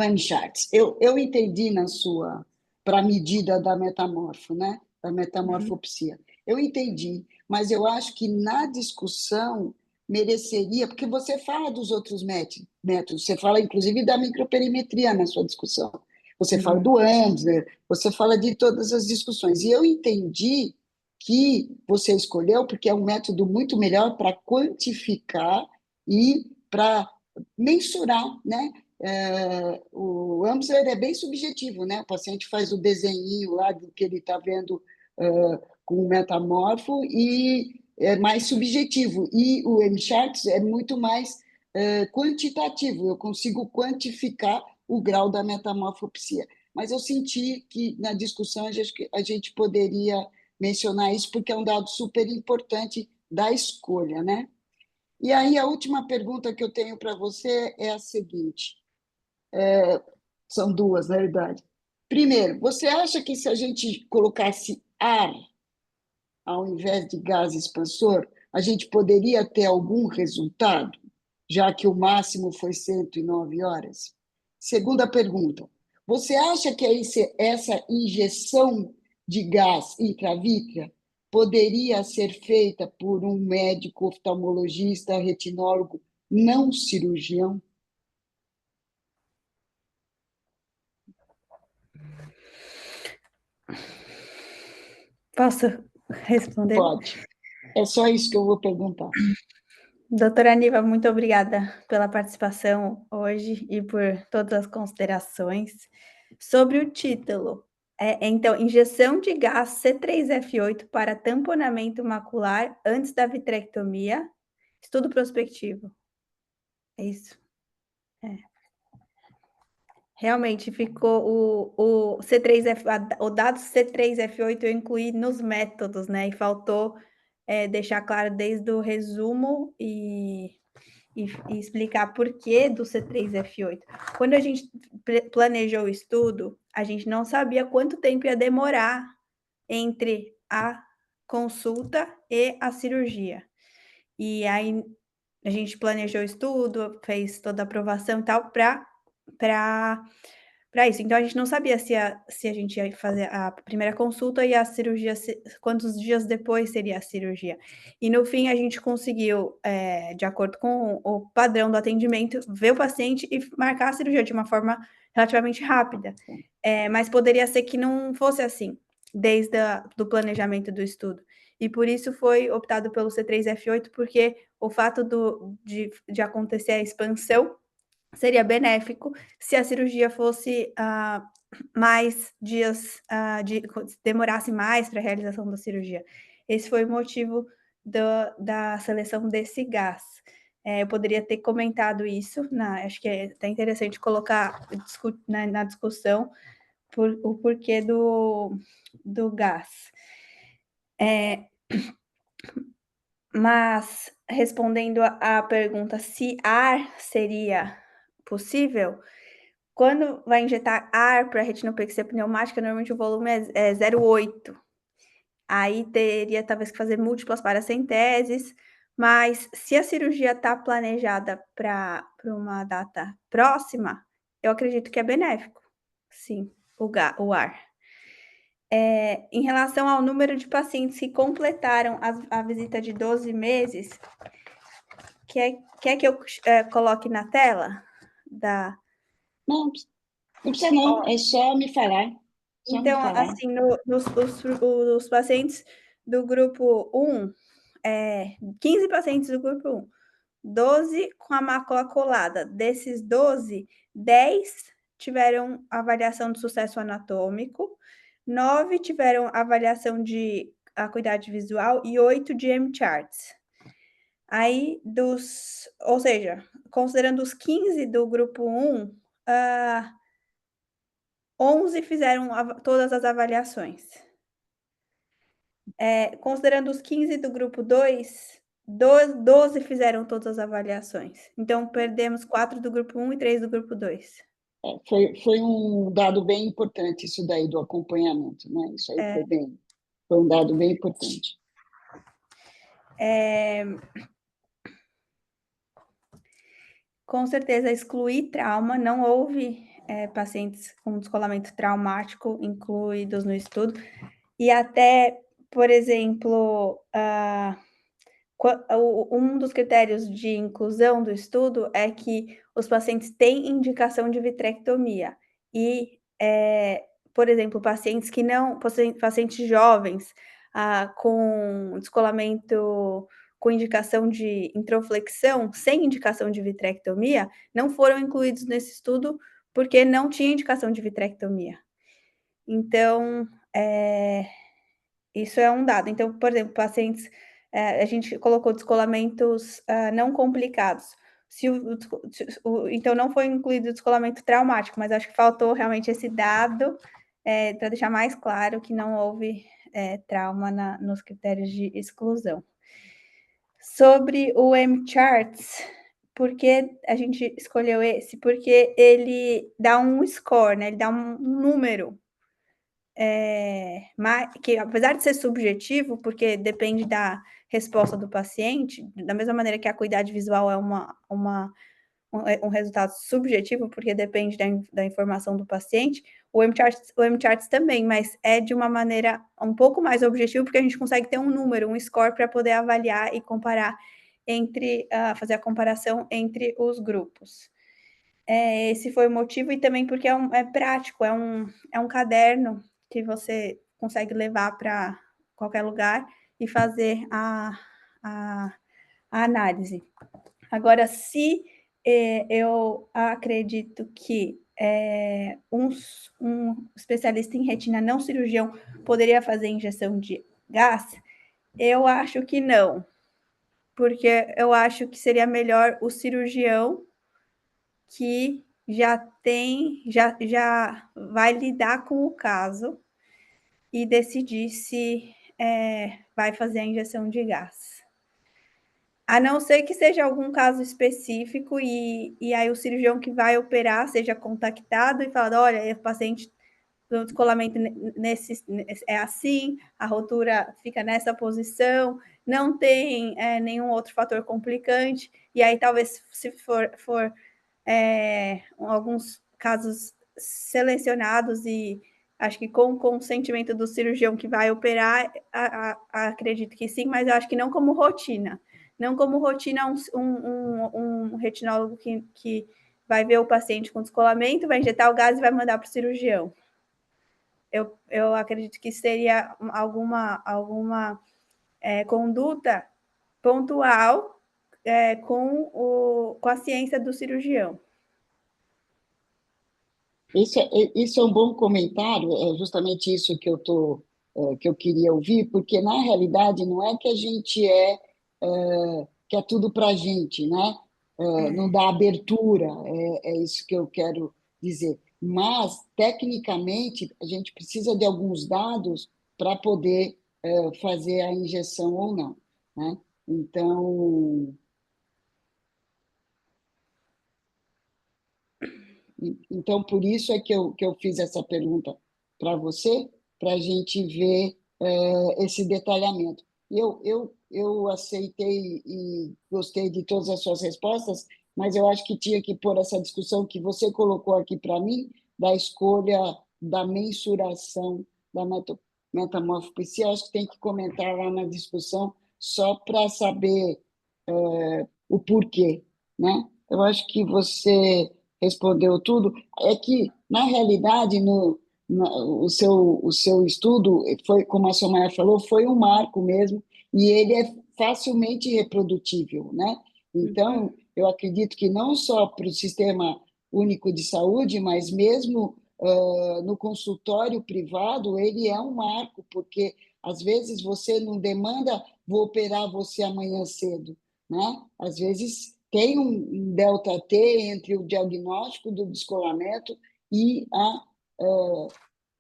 Speaker 7: M-Charts? Eu entendi na sua, para a medida da metamorfo, né? Da metamorfopsia. Eu entendi, mas eu acho que na discussão mereceria, porque você fala dos outros métodos, você fala inclusive da microperimetria na sua discussão, você fala do Amsler, você fala de todas as discussões, e eu entendi que você escolheu porque é um método muito melhor para quantificar e para mensurar, né? O Amsler é bem subjetivo, né? O paciente faz o desenho lá do que ele está vendo com o metamorfo e é mais subjetivo. E o M-Charts é muito mais quantitativo, eu consigo quantificar o grau da metamorfopsia. Mas eu senti que na discussão a gente poderia mencionar isso porque é um dado super importante da escolha, né? E aí, a última pergunta que eu tenho para você é a seguinte: são duas, na verdade. Primeiro, você acha que se a gente colocasse ar ao invés de gás expansor, a gente poderia ter algum resultado, já que o máximo foi 109 horas? Segunda pergunta: você acha que essa injeção de gás intravítrea poderia ser feita por um médico oftalmologista, retinólogo, não cirurgião?
Speaker 2: Posso responder?
Speaker 7: Pode. É só isso que eu vou perguntar.
Speaker 2: Doutora Aniva, muito obrigada pela participação hoje e por todas as considerações. Sobre o título, então, injeção de gás C3F8 para tamponamento macular antes da vitrectomia, estudo prospectivo. É isso? Realmente ficou o C3F, o dado C3F8 eu incluí nos métodos, né? E faltou deixar claro desde o resumo e explicar por que do C3F8. Quando a gente planejou o estudo, a gente não sabia quanto tempo ia demorar entre a consulta e a cirurgia. E aí a gente planejou o estudo, fez toda a aprovação e tal para isso. Então a gente não sabia se a gente ia fazer a primeira consulta e a cirurgia, quantos dias depois seria a cirurgia. E no fim a gente conseguiu, de acordo com o padrão do atendimento, ver o paciente e marcar a cirurgia de uma forma relativamente rápida. Mas poderia ser que não fosse assim. desde do planejamento do estudo. E por isso foi optado pelo C3F8, porque o fato de acontecer a expansão seria benéfico se a cirurgia fosse mais dias, demorasse mais para a realização da cirurgia. Esse foi o motivo da seleção desse gás. Eu poderia ter comentado isso, acho que é até interessante colocar na discussão o porquê do gás. Mas, respondendo à pergunta se ar seria possível, quando vai injetar ar para retinopexia pneumática, normalmente o volume é 0,8. Aí teria talvez que fazer múltiplas paracenteses, mas se a cirurgia está planejada para uma data próxima, eu acredito que é benéfico, sim, o ar. Em relação ao número de pacientes que completaram a visita de 12 meses, quer que eu coloque na tela?
Speaker 7: Não, não precisa não, é só me falar.
Speaker 2: Então, assim, os pacientes do grupo 1, 15 pacientes do grupo 1, 12 com a mácula colada. Desses 12, 10 tiveram avaliação de sucesso anatômico, 9 tiveram avaliação de acuidade visual e 8 de M-Charts. Aí, ou seja, considerando os 15 do grupo 1, 11 fizeram todas as avaliações. Considerando os 15 do grupo 2, 12 fizeram todas as avaliações. Então, perdemos 4 do grupo 1 e 3 do grupo 2.
Speaker 7: Foi um dado bem importante isso daí do acompanhamento, né? Isso aí foi um dado bem importante.
Speaker 2: Com certeza, excluir trauma, não houve pacientes com descolamento traumático incluídos no estudo. E até, por exemplo, um dos critérios de inclusão do estudo é que os pacientes têm indicação de vitrectomia. E, por exemplo, pacientes jovens com descolamento com indicação de introflexão, sem indicação de vitrectomia, não foram incluídos nesse estudo porque não tinha indicação de vitrectomia. Então, isso é um dado. Então, por exemplo, pacientes, a gente colocou descolamentos não complicados. Então, não foi incluído o descolamento traumático, mas acho que faltou realmente esse dado para deixar mais claro que não houve trauma nos critérios de exclusão. Sobre o M-Charts, por que a gente escolheu esse? Porque ele dá um score, né? Ele dá um número, que apesar de ser subjetivo, porque depende da resposta do paciente, da mesma maneira que a acuidade visual é um resultado subjetivo, porque depende da informação do paciente, o M-Charts também, mas é de uma maneira um pouco mais objetiva, porque a gente consegue ter um número, um score, para poder avaliar e comparar fazer a comparação entre os grupos. Esse foi o motivo, e também porque é prático, é um caderno que você consegue levar para qualquer lugar e fazer a análise. Agora, se eu acredito que um especialista em retina não cirurgião poderia fazer injeção de gás, eu acho que não, porque eu acho que seria melhor o cirurgião que já vai lidar com o caso e decidir se vai fazer a injeção de gás. A não ser que seja algum caso específico e aí o cirurgião que vai operar seja contactado e falado, olha, o paciente do descolamento é assim, a rotura fica nessa posição, não tem nenhum outro fator complicante, e aí talvez se for alguns casos selecionados e acho que com o consentimento do cirurgião que vai operar, acredito que sim, mas eu acho que não como rotina. Não como rotina um retinólogo que vai ver o paciente com descolamento, vai injetar o gás e vai mandar para o cirurgião. eu acredito que seria alguma conduta pontual com a ciência do cirurgião.
Speaker 7: Isso é um bom comentário, é justamente isso que eu queria ouvir, porque na realidade não é que a gente quer tudo para a gente, né? Não dá abertura, é isso que eu quero dizer. Mas, tecnicamente, a gente precisa de alguns dados para poder fazer a injeção ou não, né? Então, por isso é que eu fiz essa pergunta para você, para a gente ver esse detalhamento. Eu aceitei e gostei de todas as suas respostas, mas eu acho que tinha que pôr essa discussão que você colocou aqui para mim, da escolha da mensuração da metamorfose. Eu acho que tem que comentar lá na discussão só para saber o porquê, né? Eu acho que você respondeu tudo. É que, na realidade, o seu estudo foi, como a Somaia falou, foi um marco mesmo, e ele é facilmente reprodutível, né? Então, eu acredito que não só para o Sistema Único de Saúde, mas mesmo no consultório privado, ele é um marco, porque às vezes você não demanda, vou operar você amanhã cedo, né? Às vezes tem um delta T entre o diagnóstico do descolamento e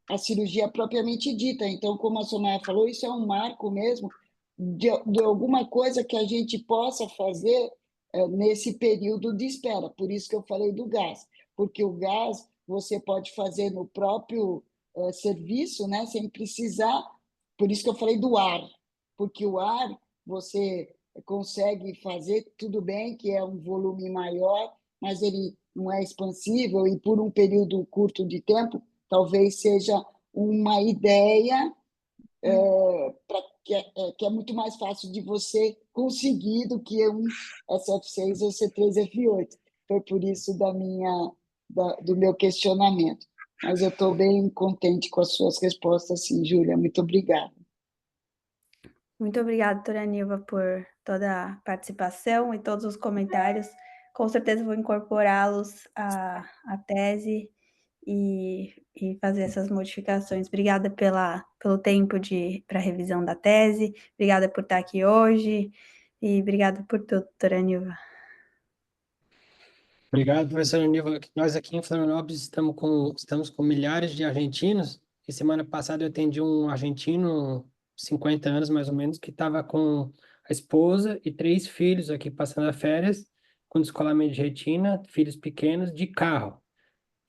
Speaker 7: a cirurgia propriamente dita. Então, como a Somaia falou, isso é um marco mesmo de alguma coisa que a gente possa fazer nesse período de espera. Por isso que eu falei do gás, porque o gás você pode fazer no próprio serviço, né, sem precisar. Por isso que eu falei do ar, porque o ar você consegue fazer tudo bem, que é um volume maior, mas ele não é expansível e por um período curto de tempo, talvez seja uma ideia que é muito mais fácil de você conseguir do que um SF6 ou C3F8. Foi por isso do meu questionamento. Mas eu estou bem contente com as suas respostas, sim, Júlia. Muito obrigada.
Speaker 2: Muito obrigada, doutora Nilva, por toda a participação e todos os comentários. Com certeza vou incorporá-los à tese e fazer essas modificações. Obrigada pelo tempo para revisão da tese, obrigada por estar aqui hoje e obrigada por tudo, doutora Nilva.
Speaker 1: Obrigado, professor Aníbal. Nós aqui em Florianópolis estamos com milhares de argentinos, e semana passada eu atendi um argentino, 50 anos mais ou menos, que estava com a esposa e 3 filhos aqui passando as férias, com descolamento de retina, filhos pequenos, de carro.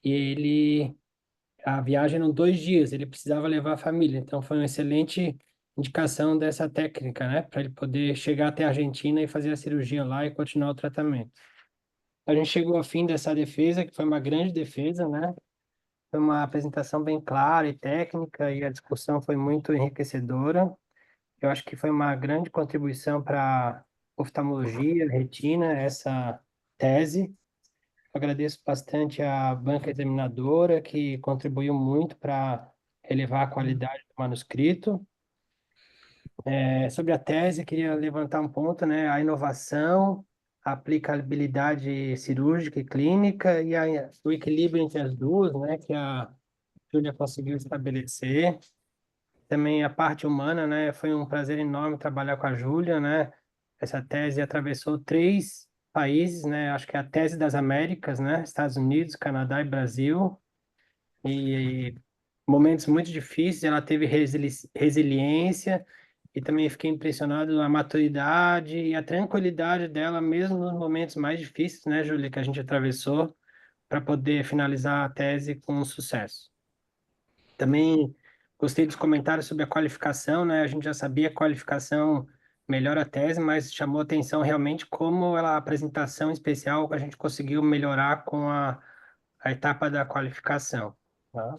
Speaker 1: E a viagem eram 2 dias, ele precisava levar a família, então foi uma excelente indicação dessa técnica, né, para ele poder chegar até a Argentina e fazer a cirurgia lá e continuar o tratamento. A gente chegou ao fim dessa defesa, que foi uma grande defesa, né? Foi uma apresentação bem clara e técnica, e a discussão foi muito enriquecedora. Eu acho que foi uma grande contribuição para oftalmologia, retina, essa tese. Agradeço bastante à banca examinadora, que contribuiu muito para elevar a qualidade do manuscrito. Sobre a tese, queria levantar um ponto, né? A inovação, a aplicabilidade cirúrgica e clínica e o equilíbrio entre as duas, né? Que a Júlia conseguiu estabelecer. Também a parte humana, né? Foi um prazer enorme trabalhar com a Júlia, né? Essa tese atravessou 3 países, né? Acho que é a tese das Américas, né? Estados Unidos, Canadá e Brasil. E momentos muito difíceis, ela teve resiliência, e também fiquei impressionado com a maturidade e a tranquilidade dela, mesmo nos momentos mais difíceis, né, Júlia, que a gente atravessou, para poder finalizar a tese com sucesso. Também gostei dos comentários sobre a qualificação, né? A gente já sabia que a qualificação melhora a tese, mas chamou atenção realmente como a apresentação especial a gente conseguiu melhorar com a etapa da qualificação. Tá?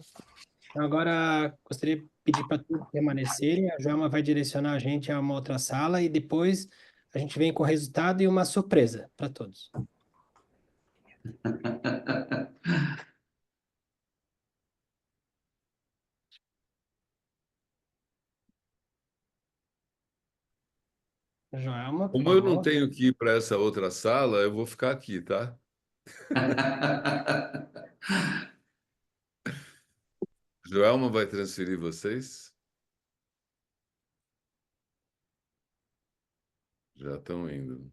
Speaker 1: Então, agora, gostaria de pedir para todos permanecerem. A Joelma vai direcionar a gente a uma outra sala e depois a gente vem com o resultado e uma surpresa para todos. Joelma, por
Speaker 8: Como eu não
Speaker 1: favor.
Speaker 8: tenho que ir para essa outra sala, eu vou ficar aqui, tá? Joelma vai transferir vocês? Já estão indo.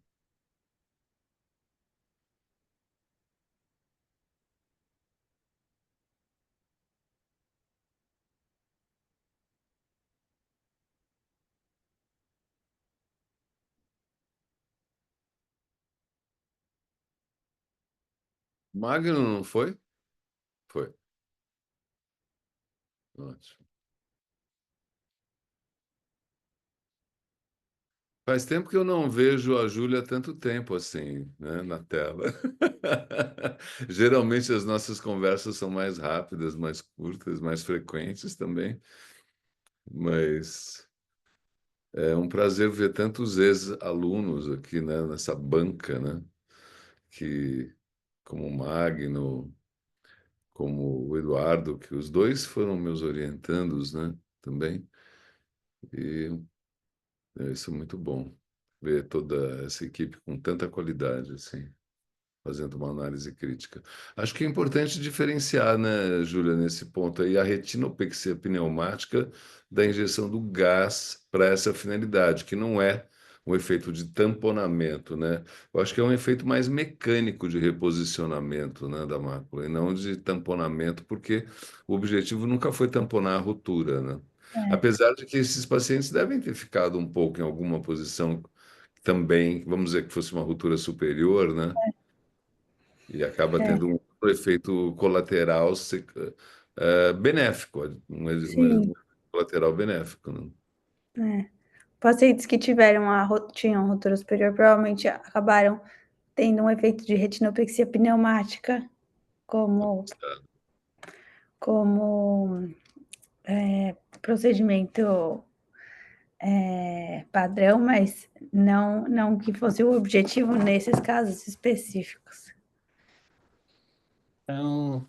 Speaker 8: Magno não foi? Foi. Ótimo. Faz tempo que eu não vejo a Júlia há tanto tempo assim, né, na tela. Geralmente as nossas conversas são mais rápidas, mais curtas, mais frequentes também, mas é um prazer ver tantos ex-alunos aqui, né, nessa banca, né, que como o Magno, como o Eduardo, que os dois foram meus orientandos, né, também. E isso é muito bom, ver toda essa equipe com tanta qualidade, assim, fazendo uma análise crítica. Acho que é importante diferenciar, né, Júlia, nesse ponto aí, a retinopexia pneumática da injeção do gás para essa finalidade, que não é um efeito de tamponamento, né? Eu acho que é um efeito mais mecânico de reposicionamento, né, da mácula, e não de tamponamento, porque o objetivo nunca foi tamponar a ruptura, né? Apesar de que esses pacientes devem ter ficado um pouco em alguma posição também, vamos dizer que fosse uma ruptura superior, né? E acaba
Speaker 2: É,
Speaker 8: tendo um efeito colateral benéfico, um
Speaker 2: sim,
Speaker 8: colateral benéfico, né?
Speaker 2: é. Pacientes que tinham rotura superior provavelmente acabaram tendo um efeito de retinopexia pneumática como procedimento padrão, mas não que fosse o objetivo nesses casos específicos.
Speaker 1: Então,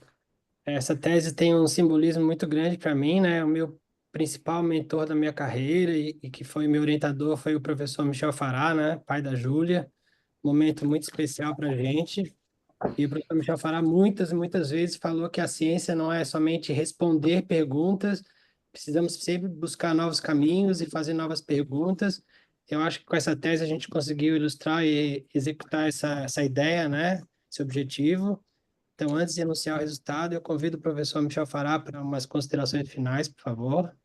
Speaker 1: essa tese tem um simbolismo muito grande para mim, né? O meu principal mentor da minha carreira e que foi meu orientador foi o professor Michel Fará, né? Pai da Júlia. Momento muito especial para a gente. E o professor Michel Fará muitas e muitas vezes falou que a ciência não é somente responder perguntas, precisamos sempre buscar novos caminhos e fazer novas perguntas. Eu acho que com essa tese a gente conseguiu ilustrar e executar essa ideia, né? Esse objetivo. Então, antes de anunciar o resultado, eu convido o professor Michel Fará para umas considerações finais, por favor.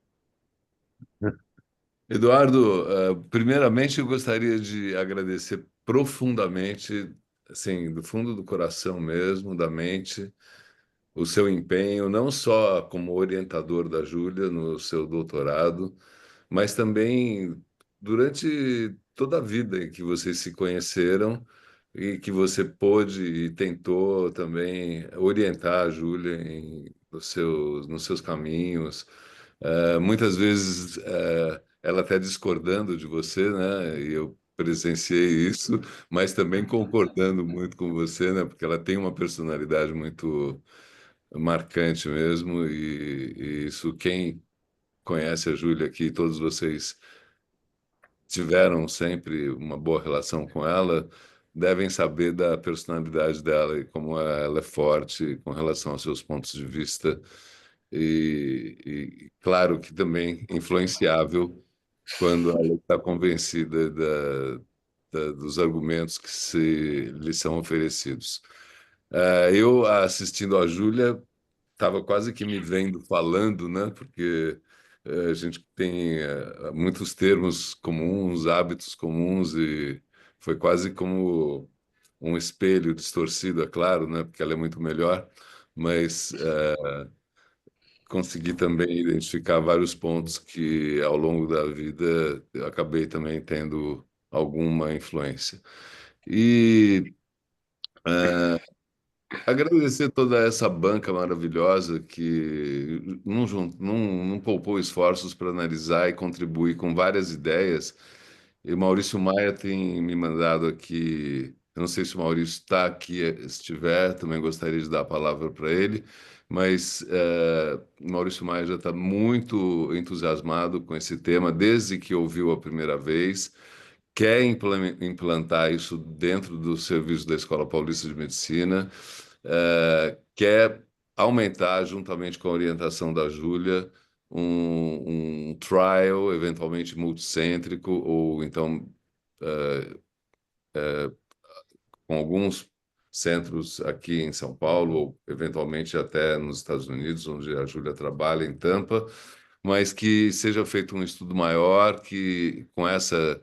Speaker 8: Eduardo, primeiramente eu gostaria de agradecer profundamente, assim, do fundo do coração mesmo, da mente, o seu empenho, não só como orientador da Júlia no seu doutorado, mas também durante toda a vida em que vocês se conheceram e que você pôde e tentou também orientar a Júlia nos seus caminhos. Muitas vezes ela até discordando de você, né? E eu presenciei isso, mas também concordando muito com você, né? Porque ela tem uma personalidade muito marcante mesmo, e isso quem conhece a Júlia aqui, todos vocês tiveram sempre uma boa relação com ela, devem saber da personalidade dela e como ela é forte com relação aos seus pontos de vista e claro que também influenciável quando ela está convencida dos argumentos que lhe são oferecidos. Eu assistindo a Júlia estava quase que me vendo falando, né? Porque a gente tem muitos termos comuns, hábitos comuns, e foi quase como um espelho distorcido, é claro, né? Porque ela é muito melhor, mas consegui também identificar vários pontos que ao longo da vida eu acabei também tendo alguma influência. E agradecer toda essa banca maravilhosa que não poupou esforços para analisar e contribuir com várias ideias. E o Maurício Maia tem me mandado aqui, eu não sei se o Maurício está aqui, estiver, também gostaria de dar a palavra para ele, mas o Maurício Maia já está muito entusiasmado com esse tema, desde que ouviu a primeira vez, quer implantar isso dentro do serviço da Escola Paulista de Medicina, quer aumentar, juntamente com a orientação da Júlia, um trial, eventualmente multicêntrico, ou então com alguns centros aqui em São Paulo, ou eventualmente até nos Estados Unidos, onde a Júlia trabalha, em Tampa, mas que seja feito um estudo maior, que com essa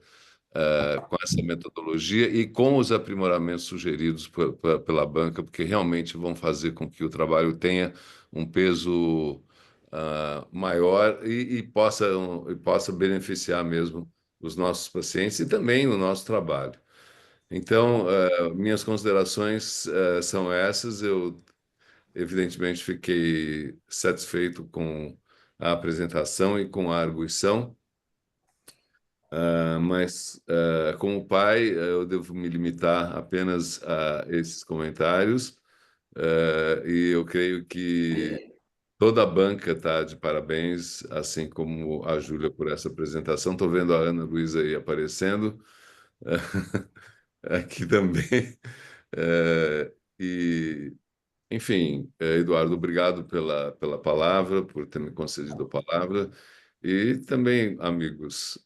Speaker 8: metodologia e com os aprimoramentos sugeridos pela banca, porque realmente vão fazer com que o trabalho tenha um peso maior e possa beneficiar mesmo os nossos pacientes e também o nosso trabalho. Então, minhas considerações são essas. Eu, evidentemente, fiquei satisfeito com a apresentação e com a arguição, mas, como pai, eu devo me limitar apenas a esses comentários, e eu creio que toda a banca está de parabéns, assim como a Júlia por essa apresentação. Estou vendo a Ana Luísa aí aparecendo aqui também. E, enfim, Eduardo, obrigado pela palavra, por ter me concedido a palavra. E também, amigos,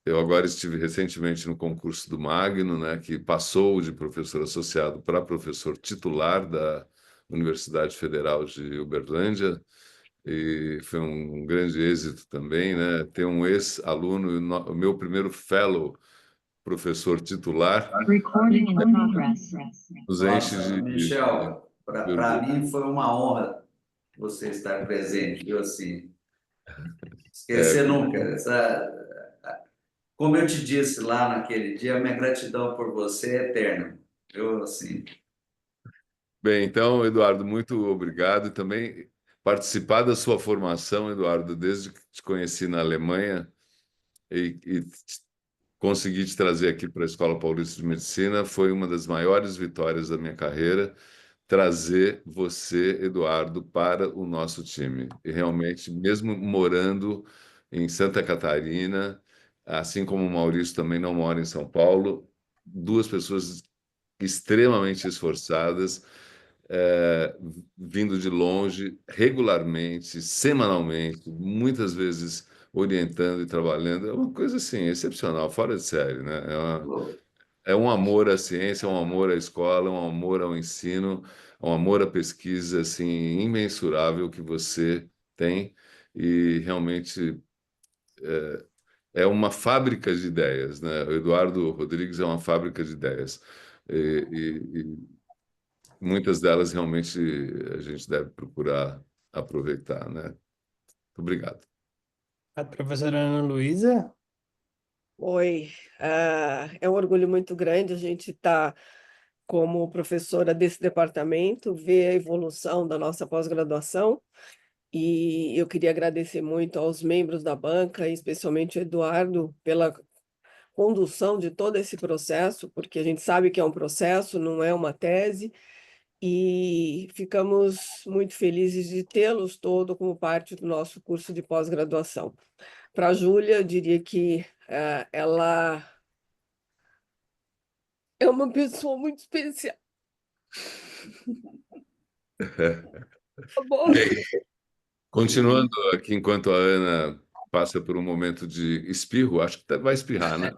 Speaker 8: eu agora estive recentemente no concurso do Magno, né, que passou de professor associado para professor titular da Universidade Federal de Uberlândia, e foi um grande êxito também, né? Ter um ex-aluno, o meu primeiro fellow professor titular, nos enche
Speaker 3: Nossa, Michel,
Speaker 8: de
Speaker 3: para
Speaker 8: orgulho.
Speaker 3: mim foi uma honra você estar presente, viu? Assim,
Speaker 8: É,
Speaker 3: esquecer nunca. Como eu te disse lá naquele dia, minha gratidão por você é eterna. Eu, assim,
Speaker 8: bem, então, Eduardo, muito obrigado. E também participar da sua formação, Eduardo, desde que te conheci na Alemanha e consegui te trazer aqui para a Escola Paulista de Medicina, foi uma das maiores vitórias da minha carreira, trazer você, Eduardo, para o nosso time. E realmente, mesmo morando em Santa Catarina, assim como o Maurício também não mora em São Paulo, duas pessoas extremamente esforçadas, é, vindo de longe, regularmente, semanalmente, muitas vezes orientando e trabalhando. É uma coisa assim, excepcional, fora de série, né? É um amor à ciência, é um amor à escola, é um amor ao ensino, é um amor à pesquisa, assim, imensurável que você tem e realmente é uma fábrica de ideias, né? O Eduardo Rodrigues é uma fábrica de ideias. E muitas delas realmente a gente deve procurar aproveitar, né? Muito obrigado.
Speaker 1: A professora Ana Luísa,
Speaker 9: Oi, é um orgulho muito grande a gente estar como professora desse departamento, ver a evolução da nossa pós-graduação, e eu queria agradecer muito aos membros da banca, e especialmente o Eduardo, pela condução de todo esse processo, porque a gente sabe que é um processo, não é uma tese, e ficamos muito felizes de tê-los todo como parte do nosso curso de pós-graduação. Para a Júlia, eu diria que ela é uma pessoa muito especial. Tá bom?
Speaker 8: Bem, continuando aqui, enquanto a Ana passa por um momento de espirro, acho que vai espirrar, né?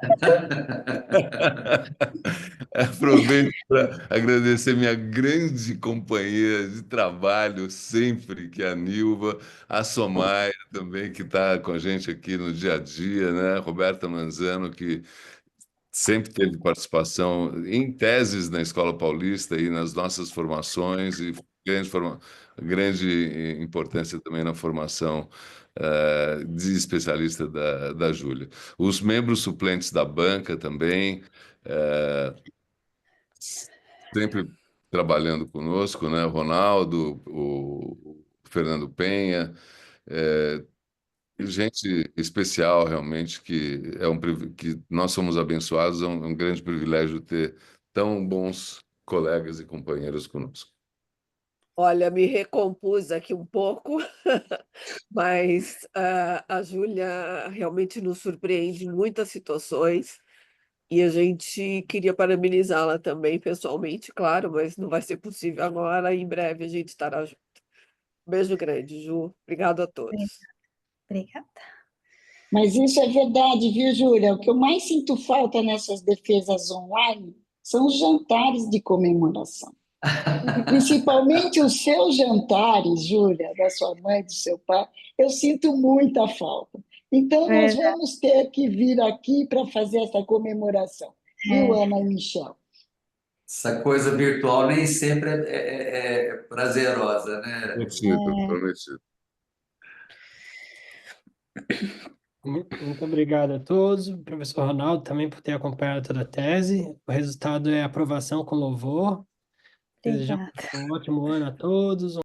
Speaker 8: Aproveito para agradecer minha grande companheira de trabalho sempre, que é a Nilva, a Somaia também, que está com a gente aqui no dia a dia, né? Roberta Manzano, que sempre teve participação em teses na Escola Paulista e nas nossas formações, e grande importância também na formação de especialista da Júlia. Os membros suplentes da banca também, eh, sempre trabalhando conosco, né? O Ronaldo, o Fernando Penha, eh, gente especial realmente que nós somos abençoados, é um grande privilégio ter tão bons colegas e companheiros conosco.
Speaker 9: Olha, me recompus aqui um pouco, mas a Júlia realmente nos surpreende em muitas situações e a gente queria parabenizá-la também pessoalmente, claro, mas não vai ser possível agora. Em breve a gente estará junto. Beijo grande, Ju. Obrigado a todos.
Speaker 2: Obrigada.
Speaker 7: Mas isso é verdade, viu, Júlia? O que eu mais sinto falta nessas defesas online são os jantares de comemoração. E principalmente os seus jantares, Júlia, da sua mãe, do seu pai, eu sinto muita falta. Então, nós
Speaker 2: Verdade.
Speaker 7: vamos ter que vir aqui para fazer essa comemoração, viu, Ana e Michel?
Speaker 3: Essa coisa virtual nem sempre é prazerosa, né?
Speaker 8: Prometido, prometido.
Speaker 1: Muito obrigado a todos, o professor Ronaldo também por ter acompanhado toda a tese. O resultado é aprovação com louvor. Desejamos
Speaker 2: Obrigada.
Speaker 1: um ótimo ano a todos.